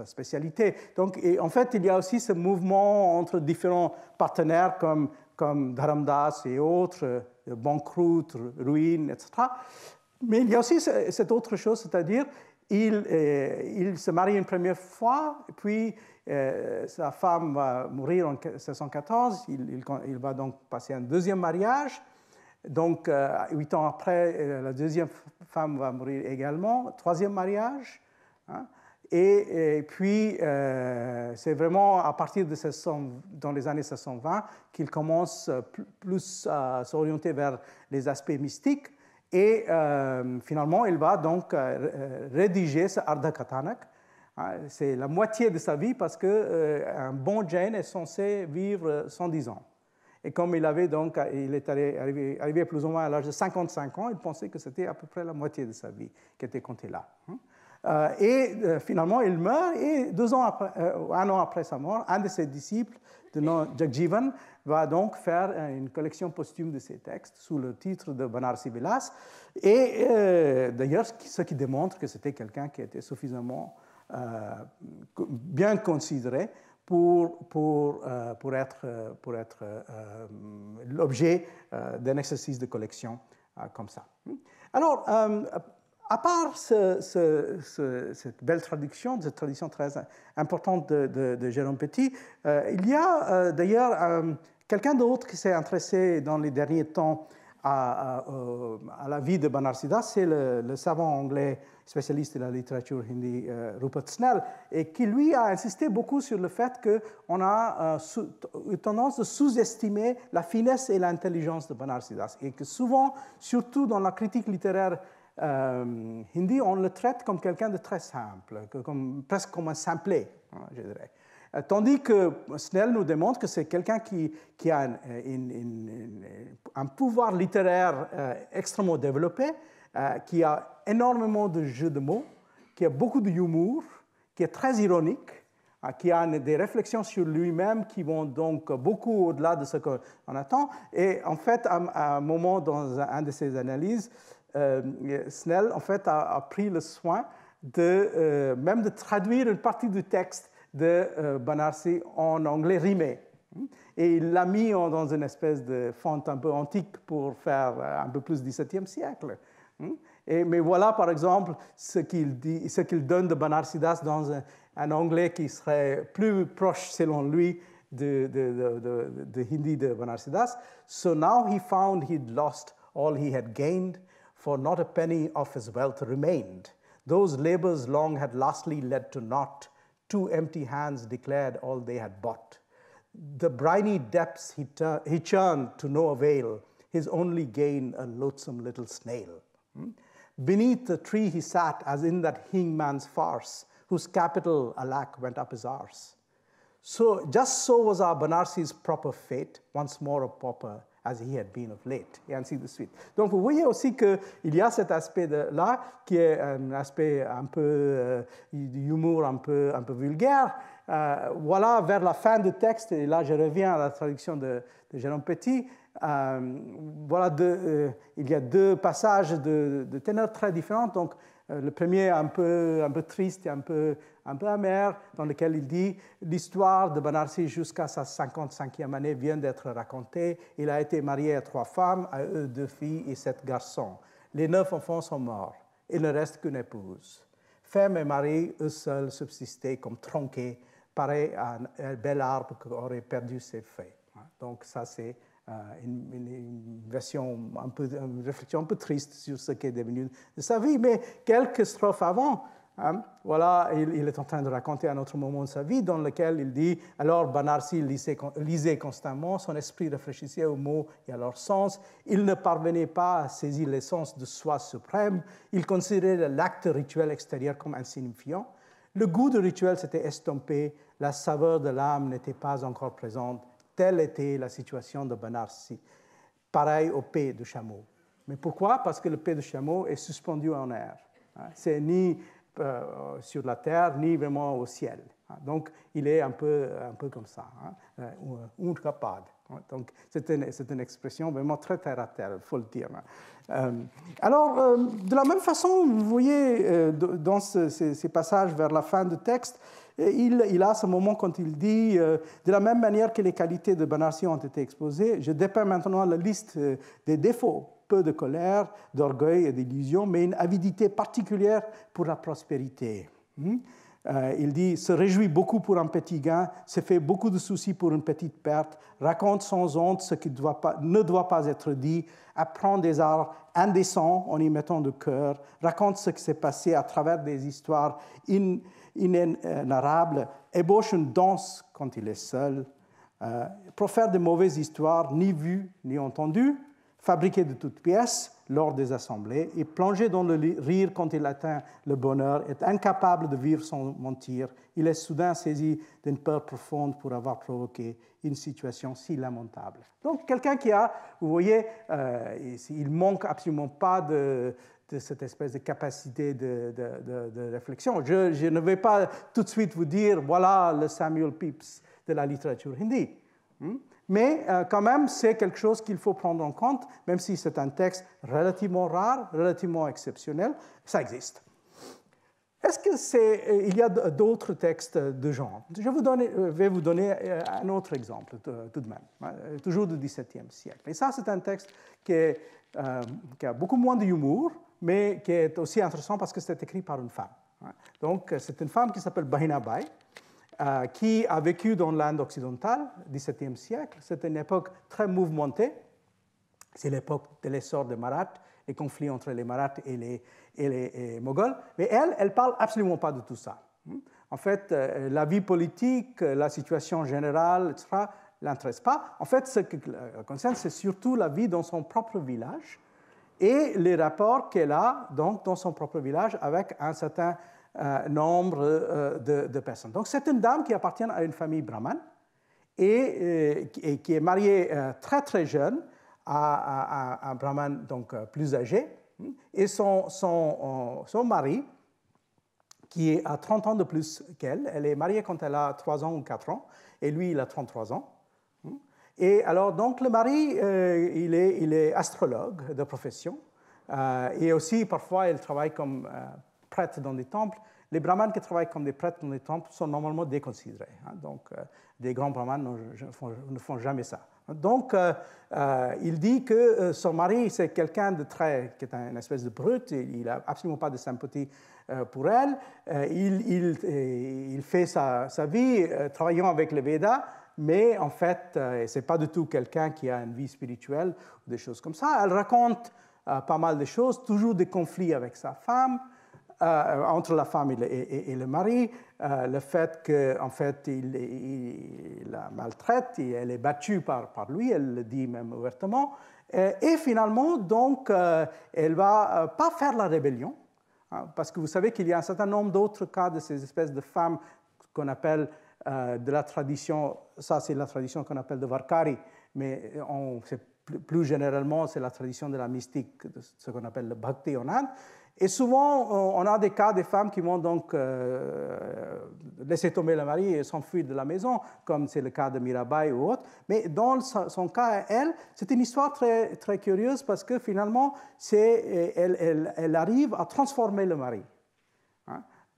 spécialité. Donc, en fait, il y a aussi ce mouvement entre différents partenaires comme Dharamdas et autres, banqueroute, ruine, etc. Mais il y a aussi cette autre chose, c'est-à-dire il se marie une première fois, puis sa femme va mourir en 1714, il va donc passer un deuxième mariage. Donc, 8 ans après, la deuxième femme va mourir également, troisième mariage. Et puis, c'est vraiment à partir de dans les années 1720 qu'il commence plus à s'orienter vers les aspects mystiques. Et finalement, il va donc rédiger ce Ardha Kathanak. C'est la moitié de sa vie parce qu'un bon Jain est censé vivre 110 ans. Et comme il est arrivé plus ou moins à l'âge de 55 ans, il pensait que c'était à peu près la moitié de sa vie qui était comptée là. Finalement, il meurt et 1 an après sa mort, un de ses disciples, de nom Jagjivan, va donc faire une collection posthume de ses textes sous le titre de Banarsi Vilas. Et d'ailleurs, ce qui démontre que c'était quelqu'un qui était suffisamment bien considéré pour être l'objet d'un exercice de collection comme ça. Alors, à part cette belle traduction, cette tradition très importante de Jérôme Petit, il y a d'ailleurs quelqu'un d'autre qui s'est intéressé dans les derniers temps à la vie de Banarsidas, c'est le savant anglais spécialiste de la littérature hindi Rupert Snell, et qui lui a insisté beaucoup sur le fait qu'on a eu tendance de sous-estimer la finesse et l'intelligence de Banarsidas, et que souvent, surtout dans la critique littéraire hindi, on le traite comme quelqu'un de très simple, presque comme un simplet, je dirais. Tandis que Snell nous démontre que c'est quelqu'un qui a un pouvoir littéraire extrêmement développé, qui a énormément de jeux de mots, qui a beaucoup d'humour, qui est très ironique, qui a des réflexions sur lui-même qui vont donc beaucoup au-delà de ce qu'on attend. Et en fait, à un moment dans un de ses analyses, Snell en fait, a pris le soin même de traduire une partie du texte de Banarsi en anglais rimé. Et il l'a mis dans une espèce de fonte un peu antique pour faire un peu plus XVIIe siècle. Mais voilà, par exemple, ce qu'il donne de Banarsidas dans un anglais qui serait plus proche, selon lui, de Hindi de Banarsidas. So now he found he'd lost all he had gained, for not a penny of his wealth remained. Those labors long had lastly led to naught. 2 empty hands declared all they had bought. The briny depths he churned to no avail, his only gain a loathsome little snail. Beneath the tree he sat, as in that hangman's farce, whose capital, alack, went up his arse. So, just so was our Banarsi's proper fate, once more a pauper, as he had been of late, et ainsi de suite. Donc, vous voyez aussi qu'il y a cet aspect-là qui est un aspect un peu d'humour, un peu vulgaire. Voilà, vers la fin du texte, et là je reviens à la traduction de Jérôme Petit, voilà il y a 2 passages de teneurs très différentes. Donc, le premier un peu triste et un peu amer, dans lequel il dit « L'histoire de Banarsi jusqu'à sa 55e année vient d'être racontée. Il a été marié à 3 femmes, à eux 2 filles et 7 garçons. Les 9 enfants sont morts. Il ne reste qu'une épouse. Femme et mari, eux seuls, subsistaient comme tronqués, pareil à un bel arbre qui aurait perdu ses feuilles. » Donc ça, c'est une réflexion un peu triste sur ce qui est devenu de sa vie. Mais quelques strophes avant, voilà, il est en train de raconter un autre moment de sa vie dans lequel il dit « Alors Banarsi lisait constamment, son esprit réfléchissait aux mots et à leur sens. Il ne parvenait pas à saisir l'essence de soi suprême. Il considérait l'acte rituel extérieur comme insignifiant. Le goût du rituel s'était estompé, la saveur de l'âme n'était pas encore présente. Telle était la situation de Banarsi, pareil au paix de chameau. » Mais pourquoi? Parce que le paix de chameau est suspendu en air. C'est ni sur la terre, ni vraiment au ciel. Donc, il est un peu comme ça, incapable. Donc, c'est une expression vraiment très terre à terre, il faut le dire. Alors, de la même façon, vous voyez, dans ces passages vers la fin du texte, il a ce moment quand il dit, de la même manière que les qualités de Banarsi ont été exposées, je dépeins maintenant la liste des défauts. Peu de colère, d'orgueil et d'illusion, mais une avidité particulière pour la prospérité. Il dit, se réjouit beaucoup pour un petit gain, se fait beaucoup de soucis pour une petite perte, raconte sans honte ce qui ne doit pas être dit, apprend des arts indécents en y mettant de cœur, raconte ce qui s'est passé à travers des histoires inénarrables, ébauche une danse quand il est seul, profère de mauvaises histoires, ni vues ni entendues, fabriqué de toutes pièces lors des assemblées et plongé dans le rire quand il atteint le bonheur, est incapable de vivre sans mentir. Il est soudain saisi d'une peur profonde pour avoir provoqué une situation si lamentable. Donc, quelqu'un qui a, vous voyez, il manque absolument pas de cette espèce de capacité de réflexion. Je ne vais pas tout de suite vous dire, voilà le Samuel Pepys de la littérature hindi. Mais quand même, c'est quelque chose qu'il faut prendre en compte, même si c'est un texte relativement rare, relativement exceptionnel, ça existe. Est-ce qu'il y a d'autres textes de genre? Je vais vous donner un autre exemple, tout de même, toujours du XVIIe siècle. Et ça, c'est un texte qui a beaucoup moins d'humour, mais qui est aussi intéressant parce que c'est écrit par une femme. Donc, c'est une femme qui s'appelle Bahina Bai, qui a vécu dans l'Inde occidentale, XVIIe siècle. C'est une époque très mouvementée. C'est l'époque de l'essor des Marathas, les conflits entre les Marathas et les Moghols. Mais elle ne parle absolument pas de tout ça. En fait, la vie politique, la situation générale, etc., ne l'intéresse pas. En fait, ce qui la concerne, c'est surtout la vie dans son propre village et les rapports qu'elle a donc, dans son propre village avec un certain nombre de personnes. Donc, c'est une dame qui appartient à une famille brahmane et qui est mariée très, très jeune à un brahman donc, plus âgé. Et son mari, qui a 30 ans de plus qu'elle, elle est mariée quand elle a 3 ans ou 4 ans, et lui, il a 33 ans. Et alors, donc, le mari, il est astrologue de profession, et aussi, parfois, il travaille comme prêtre dans des temples. Les brahmanes qui travaillent comme des prêtres dans des temples sont normalement déconsidérés. Donc, des grands brahmanes ne font jamais ça. Donc, il dit que son mari, c'est quelqu'un qui est une espèce de brute, il n'a absolument pas de sympathie pour elle. Il fait sa vie travaillant avec les Védas, mais en fait, ce n'est pas du tout quelqu'un qui a une vie spirituelle ou des choses comme ça. Elle raconte pas mal de choses, toujours des conflits avec sa femme, entre la femme et le mari, le fait qu'en fait, il la maltraite, et elle est battue par lui, elle le dit même ouvertement, et finalement, donc, elle ne va pas faire la rébellion, parce que vous savez qu'il y a un certain nombre d'autres cas de ces espèces de femmes qu'on appelle de la tradition, ça c'est la tradition qu'on appelle de Varkari, mais plus généralement, c'est la tradition de la mystique, de ce qu'on appelle le bhakti en Inde. Et souvent, on a des cas de femmes qui vont donc laisser tomber le mari et s'enfuir de la maison, comme c'est le cas de Mirabai ou autre. Mais dans son cas, elle, c'est une histoire très, très curieuse parce que finalement, elle arrive à transformer le mari.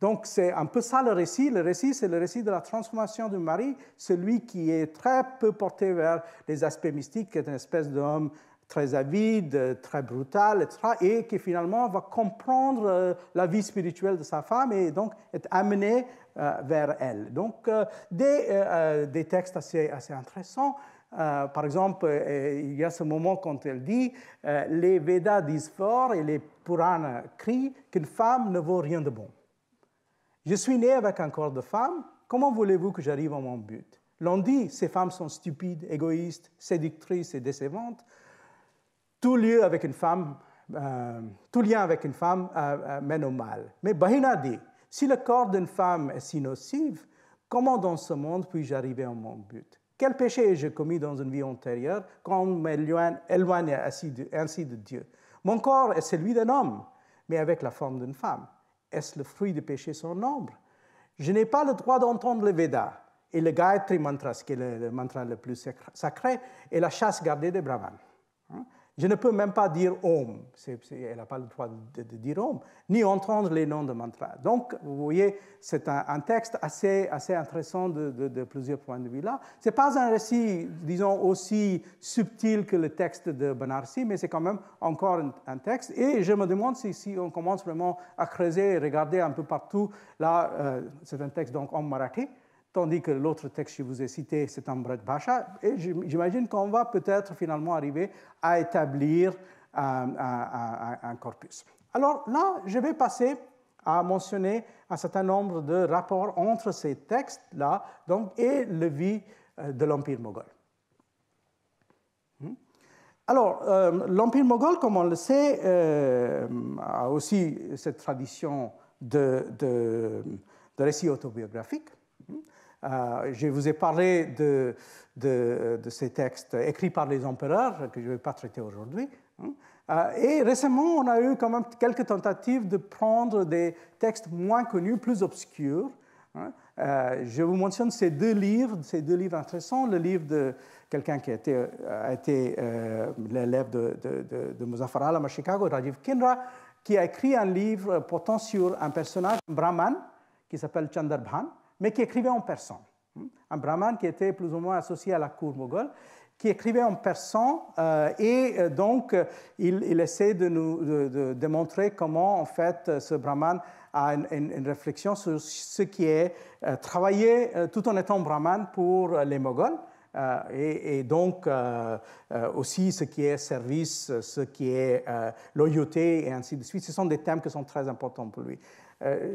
Donc, c'est un peu ça le récit. Le récit, c'est le récit de la transformation du mari, celui qui est très peu porté vers les aspects mystiques, qui est une espèce d'homme très avide, très brutal, etc., et qui finalement va comprendre la vie spirituelle de sa femme et donc être amené vers elle. Donc, des textes assez intéressants. Par exemple, il y a ce moment quand elle dit « Les Védas disent fort et les Puranas crient qu'une femme ne vaut rien de bon. Je suis né avec un corps de femme, comment voulez-vous que j'arrive à mon but? L'on dit, ces femmes sont stupides, égoïstes, séductrices et décevantes. Tout lien avec une femme mène au mal. Mais Bahina dit, si le corps d'une femme est si nocif, comment dans ce monde puis-je arriver à mon but? Quel péché ai-je commis dans une vie antérieure quand on m'éloigne ainsi de Dieu? Mon corps est celui d'un homme, mais avec la forme d'une femme. Est-ce le fruit du péché sans nombre? Je n'ai pas le droit d'entendre le Veda et le Gayatri Mantra, qui est le mantra le plus sacré, et la chasse gardée des brahmanes. Je ne peux même pas dire Om, elle n'a pas le droit de dire Om, ni entendre les noms de mantra. Donc, vous voyez, c'est un texte assez intéressant de plusieurs points de vue là. Ce n'est pas un récit, disons, aussi subtil que le texte de Banarsi, mais c'est quand même encore un texte. Et je me demande si on commence vraiment à creuser et regarder un peu partout. Là, c'est un texte donc en marathi, tandis que l'autre texte que je vous ai cité, c'est en Braj Bhasha. Et j'imagine qu'on va peut-être finalement arriver à établir un corpus. Alors là, je vais passer à mentionner un certain nombre de rapports entre ces textes-là et la vie de l'Empire moghol. Alors, l'Empire moghol, comme on le sait, a aussi cette tradition de récits autobiographiques. Je vous ai parlé de ces textes écrits par les empereurs, que je ne vais pas traiter aujourd'hui. Et récemment, on a eu quand même quelques tentatives de prendre des textes moins connus, plus obscurs. Je vous mentionne ces deux livres intéressants. Le livre de quelqu'un qui a été l'élève de Muzaffar Alam à Chicago, Rajiv Kinra, qui a écrit un livre portant sur un personnage, un brahman, qui s'appelle Chandarbhan, mais qui écrivait en persan. Un brahman qui était plus ou moins associé à la cour moghole, qui écrivait en persan, et donc il essaie de démontrer comment, en fait, ce brahman a une réflexion sur ce qui est travailler tout en étant brahman pour les Moghols, et donc aussi ce qui est service, ce qui est loyauté, et ainsi de suite. Ce sont des thèmes qui sont très importants pour lui.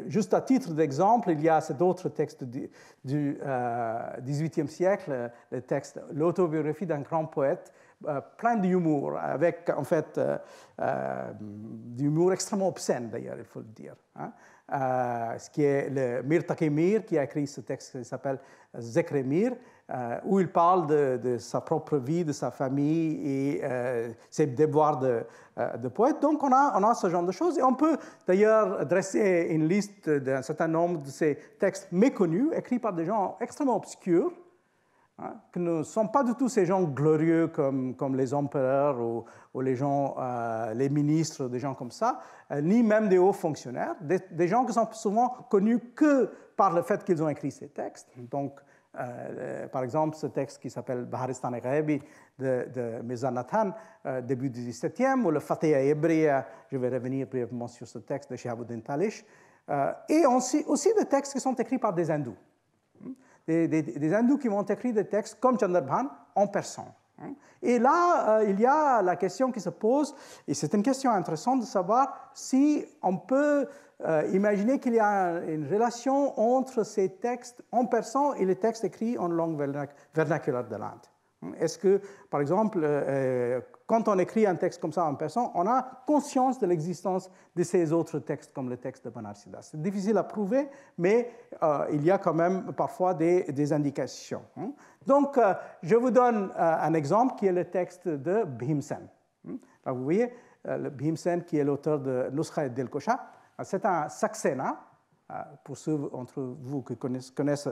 Juste à titre d'exemple, il y a cet autre texte du XVIIIe siècle, le texte « L'autobiographie d'un grand poète », plein d'humour, avec en fait d'humour extrêmement obscène d'ailleurs, il faut le dire. Ce qui est le Mir Taqi Mir qui a écrit ce texte qui s'appelle Zekre Mir, où il parle de sa propre vie, de sa famille et ses devoirs de poète. Donc on a ce genre de choses. Et on peut d'ailleurs dresser une liste d'un certain nombre de ces textes méconnus, écrits par des gens extrêmement obscurs, qui ne sont pas du tout ces gens glorieux comme les empereurs ou les gens, les ministres, des gens comme ça, ni même des hauts fonctionnaires, des gens qui sont souvent connus que par le fait qu'ils ont écrit ces textes. Donc, par exemple, ce texte qui s'appelle Baharistan-e Ghaibi de Mirza Nathan, début du XVIIe, ou le Fatiha Hébriya, je vais revenir brièvement sur ce texte de Shihabuddin Talish, et aussi des textes qui sont écrits par des hindous. Des hindous qui vont écrire des textes comme Chandarbhan en persan. Et là, il y a la question qui se pose, et c'est une question intéressante de savoir si on peut imaginer qu'il y a une relation entre ces textes en persan et les textes écrits en langue vernaculaire de l'Inde. Est-ce que, par exemple, quand on écrit un texte comme ça en persan, on a conscience de l'existence de ces autres textes, comme le texte de Banarsidas? C'est difficile à prouver, mais il y a quand même parfois des indications. Donc, je vous donne un exemple qui est le texte de Bhimsen. Là, vous voyez, le Bhimsen qui est l'auteur de Nuskha et Dilkosha. C'est un Saxena. Pour ceux d'entre vous qui connaissent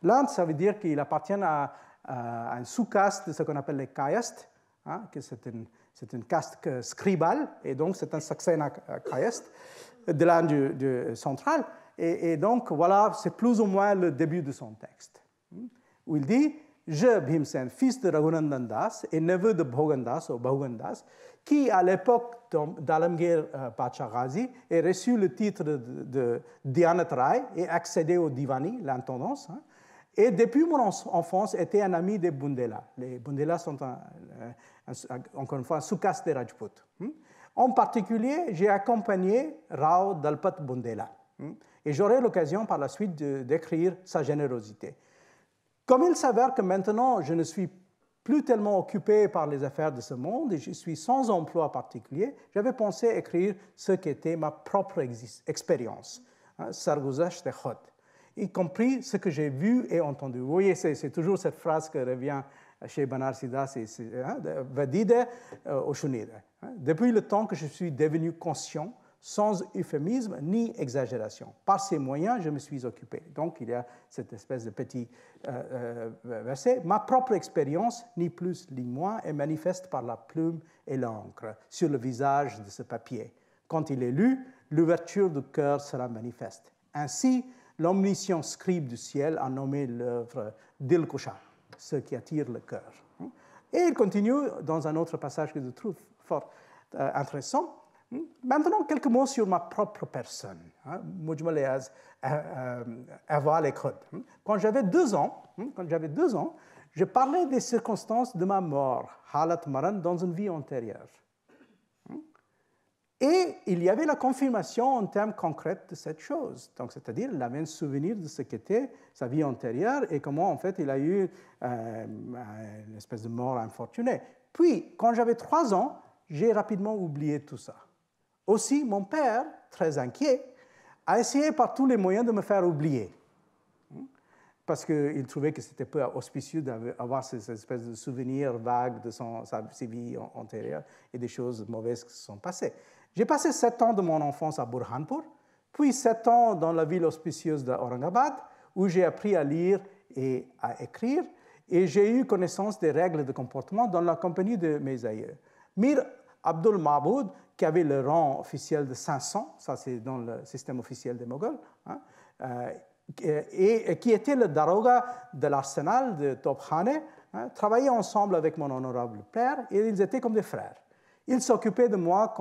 l'Inde, ça veut dire qu'il appartient à un sous-caste de ce qu'on appelle les Kayastes, que c'est une caste scribale, et donc c'est un Saxena Kayast de l'Inde centrale. Et donc, voilà, c'est plus ou moins le début de son texte, où il dit « Je, Bhimsen, fils de Raghunandan Das et neveu de Bhogandas ou Bahugandas, qui, à l'époque d'Alamgir Pacha Ghazi, ait reçu le titre de Dhyanat Rai et accédé au Divani, l'intendance, et depuis mon enfance était un ami des Bundela. Les Bundela sont, encore une fois, un sous-caste des Rajputs. En particulier, j'ai accompagné Rao Dalpat Bundela. Et j'aurai l'occasion par la suite d'écrire sa générosité. Comme il s'avère que maintenant, je ne suis plus tellement occupé par les affaires de ce monde et je suis sans emploi particulier, j'avais pensé écrire ce qu'était ma propre expérience, Sarguzash de Khod, y compris ce que j'ai vu et entendu. Vous voyez, c'est toujours cette phrase qui revient chez Banarsidas et Vadide Oshunide. Depuis le temps que je suis devenu conscient, sans euphémisme ni exagération. Par ces moyens, je me suis occupé. Donc, il y a cette espèce de petit verset. Ma propre expérience, ni plus ni moins, est manifeste par la plume et l'encre sur le visage de ce papier. Quand il est lu, l'ouverture du cœur sera manifeste. Ainsi, l'omniscient scribe du ciel a nommé l'œuvre Dilkosha, ce qui attire le cœur. Et il continue dans un autre passage que je trouve fort intéressant. Maintenant, quelques mots sur ma propre personne. Quand j'avais 2 ans, je parlais des circonstances de ma mort, Halat Maran, dans une vie antérieure. Et il y avait la confirmation en termes concrets de cette chose. Donc, c'est-à-dire, il avait un souvenir de ce qu'était sa vie antérieure et comment, en fait, il a eu une espèce de mort infortunée. Puis, quand j'avais 3 ans, j'ai rapidement oublié tout ça. Aussi, mon père, très inquiet, a essayé par tous les moyens de me faire oublier. Parce qu'il trouvait que c'était peu auspicieux d'avoir ces espèces de souvenirs vagues de sa vie antérieure et des choses mauvaises qui se sont passées. J'ai passé 7 ans de mon enfance à Burhanpur, puis 7 ans dans la ville auspicieuse d'Aurangabad, où j'ai appris à lire et à écrire, et j'ai eu connaissance des règles de comportement dans la compagnie de mes aïeux. Mir Abdul Mahmoud, qui avait le rang officiel de 500, ça c'est dans le système officiel des Moghols, et qui était le daroga de l'arsenal de Topkhane, travaillaient ensemble avec mon honorable père, et ils étaient comme des frères. Ils s'occupaient de moi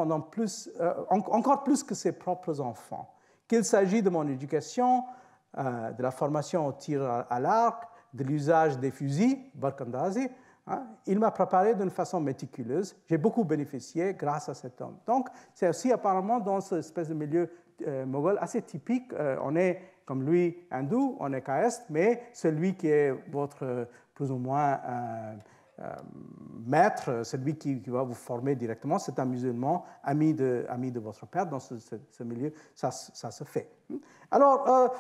encore plus que ses propres enfants. Qu'il s'agisse de mon éducation, de la formation au tir à l'arc, de l'usage des fusils, Barkandazi, il m'a préparé d'une façon méticuleuse. J'ai beaucoup bénéficié grâce à cet homme. Donc, c'est aussi apparemment dans cette espèce de milieu moghol assez typique. On est, comme lui, hindou, on est caste, mais celui qui est votre, plus ou moins, maître, celui qui va vous former directement, c'est un musulman, ami de votre père. Dans ce milieu, ça se fait. Alors,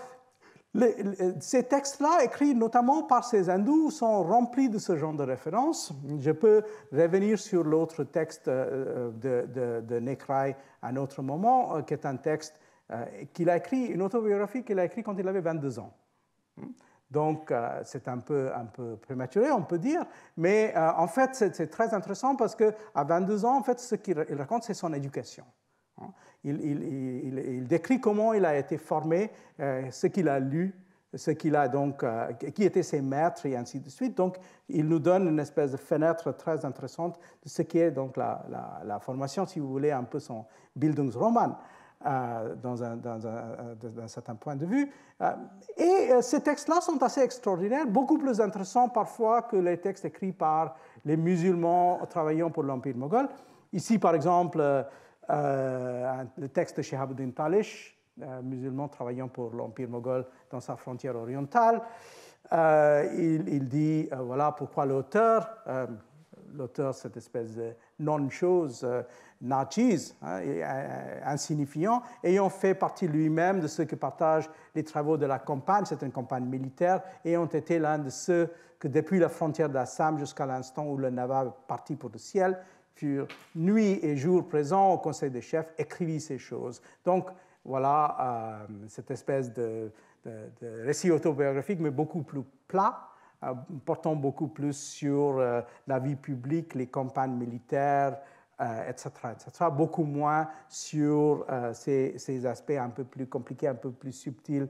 ces textes-là, écrits notamment par ces hindous, sont remplis de ce genre de références. Je peux revenir sur l'autre texte de Nekrai à un autre moment, qui est un texte qu'il a écrit, une autobiographie qu'il a écrite quand il avait 22 ans. Donc, c'est un peu prématuré, on peut dire, mais en fait, c'est très intéressant parce qu'à 22 ans, en fait, ce qu'il raconte, c'est son éducation. Il décrit comment il a été formé, ce qu'il a lu, qui étaient ses maîtres et ainsi de suite. Donc, il nous donne une espèce de fenêtre très intéressante de ce qui est donc la formation, si vous voulez, un peu son Bildungsroman d'un certain point de vue. Et ces textes-là sont assez extraordinaires, beaucoup plus intéressants parfois que les textes écrits par les musulmans travaillant pour l'Empire moghol. Ici, par exemple, le texte de Shihabuddin Talish, musulman travaillant pour l'Empire moghol dans sa frontière orientale. Il dit, voilà pourquoi l'auteur, cette espèce de non-chose, nachiz, insignifiant, ayant fait partie lui-même de ceux qui partagent les travaux de la campagne, c'est une campagne militaire, ayant été l'un de ceux que depuis la frontière d'Assam jusqu'à l'instant où le Nawab partit pour le ciel, furent nuit et jour présents au conseil des chefs, écrivit ces choses. Donc, voilà cette espèce de récit autobiographique, mais beaucoup plus plat, portant beaucoup plus sur la vie publique, les campagnes militaires, etc., etc., beaucoup moins sur ces aspects un peu plus compliqués, un peu plus subtils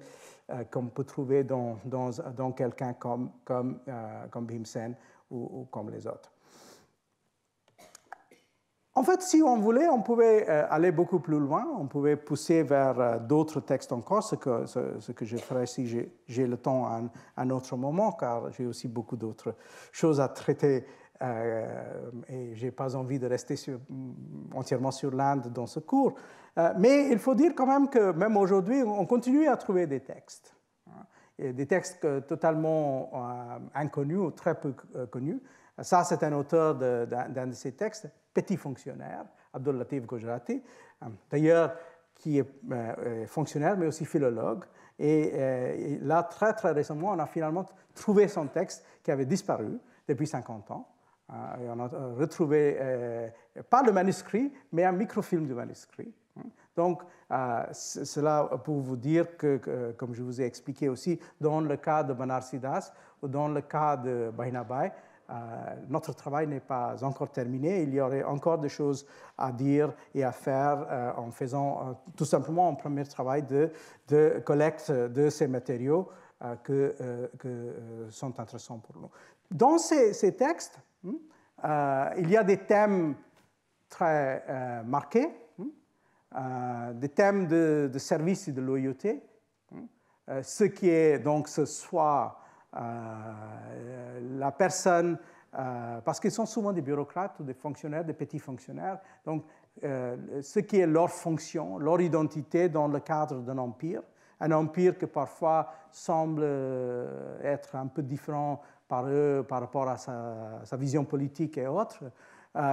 qu'on peut trouver dans quelqu'un comme Bhimsen ou comme les autres. En fait, si on voulait, on pouvait aller beaucoup plus loin, on pouvait pousser vers d'autres textes encore, ce que je ferai si j'ai le temps à un autre moment, car j'ai aussi beaucoup d'autres choses à traiter et je n'ai pas envie de rester entièrement sur l'Inde dans ce cours. Mais il faut dire quand même que même aujourd'hui, on continue à trouver des textes. Des textes totalement inconnus ou très peu connus. Ça, c'est un auteur d'un de ces textes, petit fonctionnaire, Abdul Latif Gujarati, d'ailleurs, qui est fonctionnaire, mais aussi philologue. Et là, très, très récemment, on a finalement trouvé son texte qui avait disparu depuis 50 ans. Et on a retrouvé, pas le manuscrit, mais un microfilm du manuscrit. Donc, cela pour vous dire que, comme je vous ai expliqué aussi, dans le cas de Banarsi Das ou dans le cas de Bahinabai, notre travail n'est pas encore terminé. Il y aurait encore des choses à dire et à faire en faisant tout simplement un premier travail de collecte de ces matériaux que sont intéressants pour nous. Dans ces textes, il y a des thèmes très marqués, des thèmes de service et de loyauté, ce qui est donc ce soit la personne, parce qu'ils sont souvent des bureaucrates ou des fonctionnaires, des petits fonctionnaires, donc ce qui est leur fonction, leur identité dans le cadre d'un empire qui parfois semble être un peu différent par eux par rapport à sa vision politique et autres.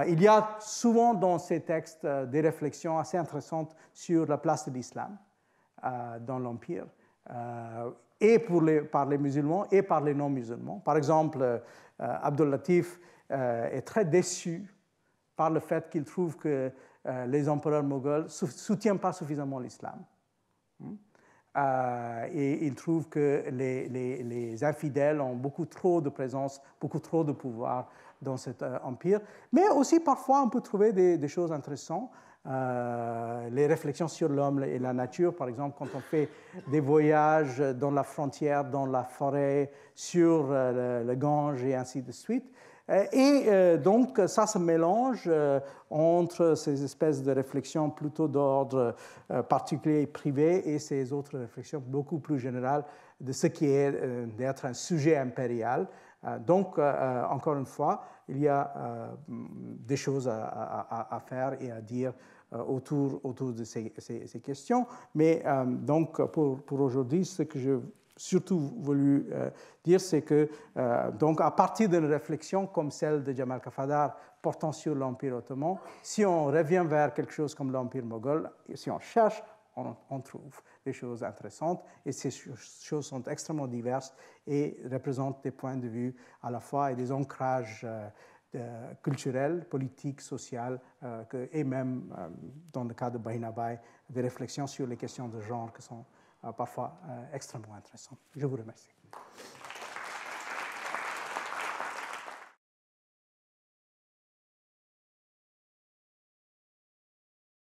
Il y a souvent dans ces textes des réflexions assez intéressantes sur la place de l'islam dans l'Empire, et par les musulmans et par les non-musulmans. Par exemple, Abdul Latif est très déçu par le fait qu'il trouve que les empereurs moghols ne soutiennent pas suffisamment l'islam. Et il trouve que les infidèles ont beaucoup trop de présence, beaucoup trop de pouvoir dans cet empire. Mais aussi, parfois, on peut trouver des choses intéressantes. Les réflexions sur l'homme et la nature, par exemple, quand on fait des voyages dans la frontière, dans la forêt, sur le Gange et ainsi de suite. Et donc, ça se mélange entre ces espèces de réflexions plutôt d'ordre particulier et privé et ces autres réflexions beaucoup plus générales de ce qui est d'être un sujet impérial. Donc, encore une fois, il y a des choses à faire et à dire autour de ces questions. Mais donc, pour aujourd'hui, ce que je surtout voulu dire, c'est que donc à partir d'une réflexion comme celle de Jamal Kafadar portant sur l'Empire ottoman, si on revient vers quelque chose comme l'Empire moghol, si on cherche, on trouve des choses intéressantes, et ces choses sont extrêmement diverses et représentent des points de vue à la fois et des ancrages culturels, politiques, sociaux, et même dans le cas de Bahinabai, des réflexions sur les questions de genre qui sont parfois extrêmement intéressant. Je vous remercie.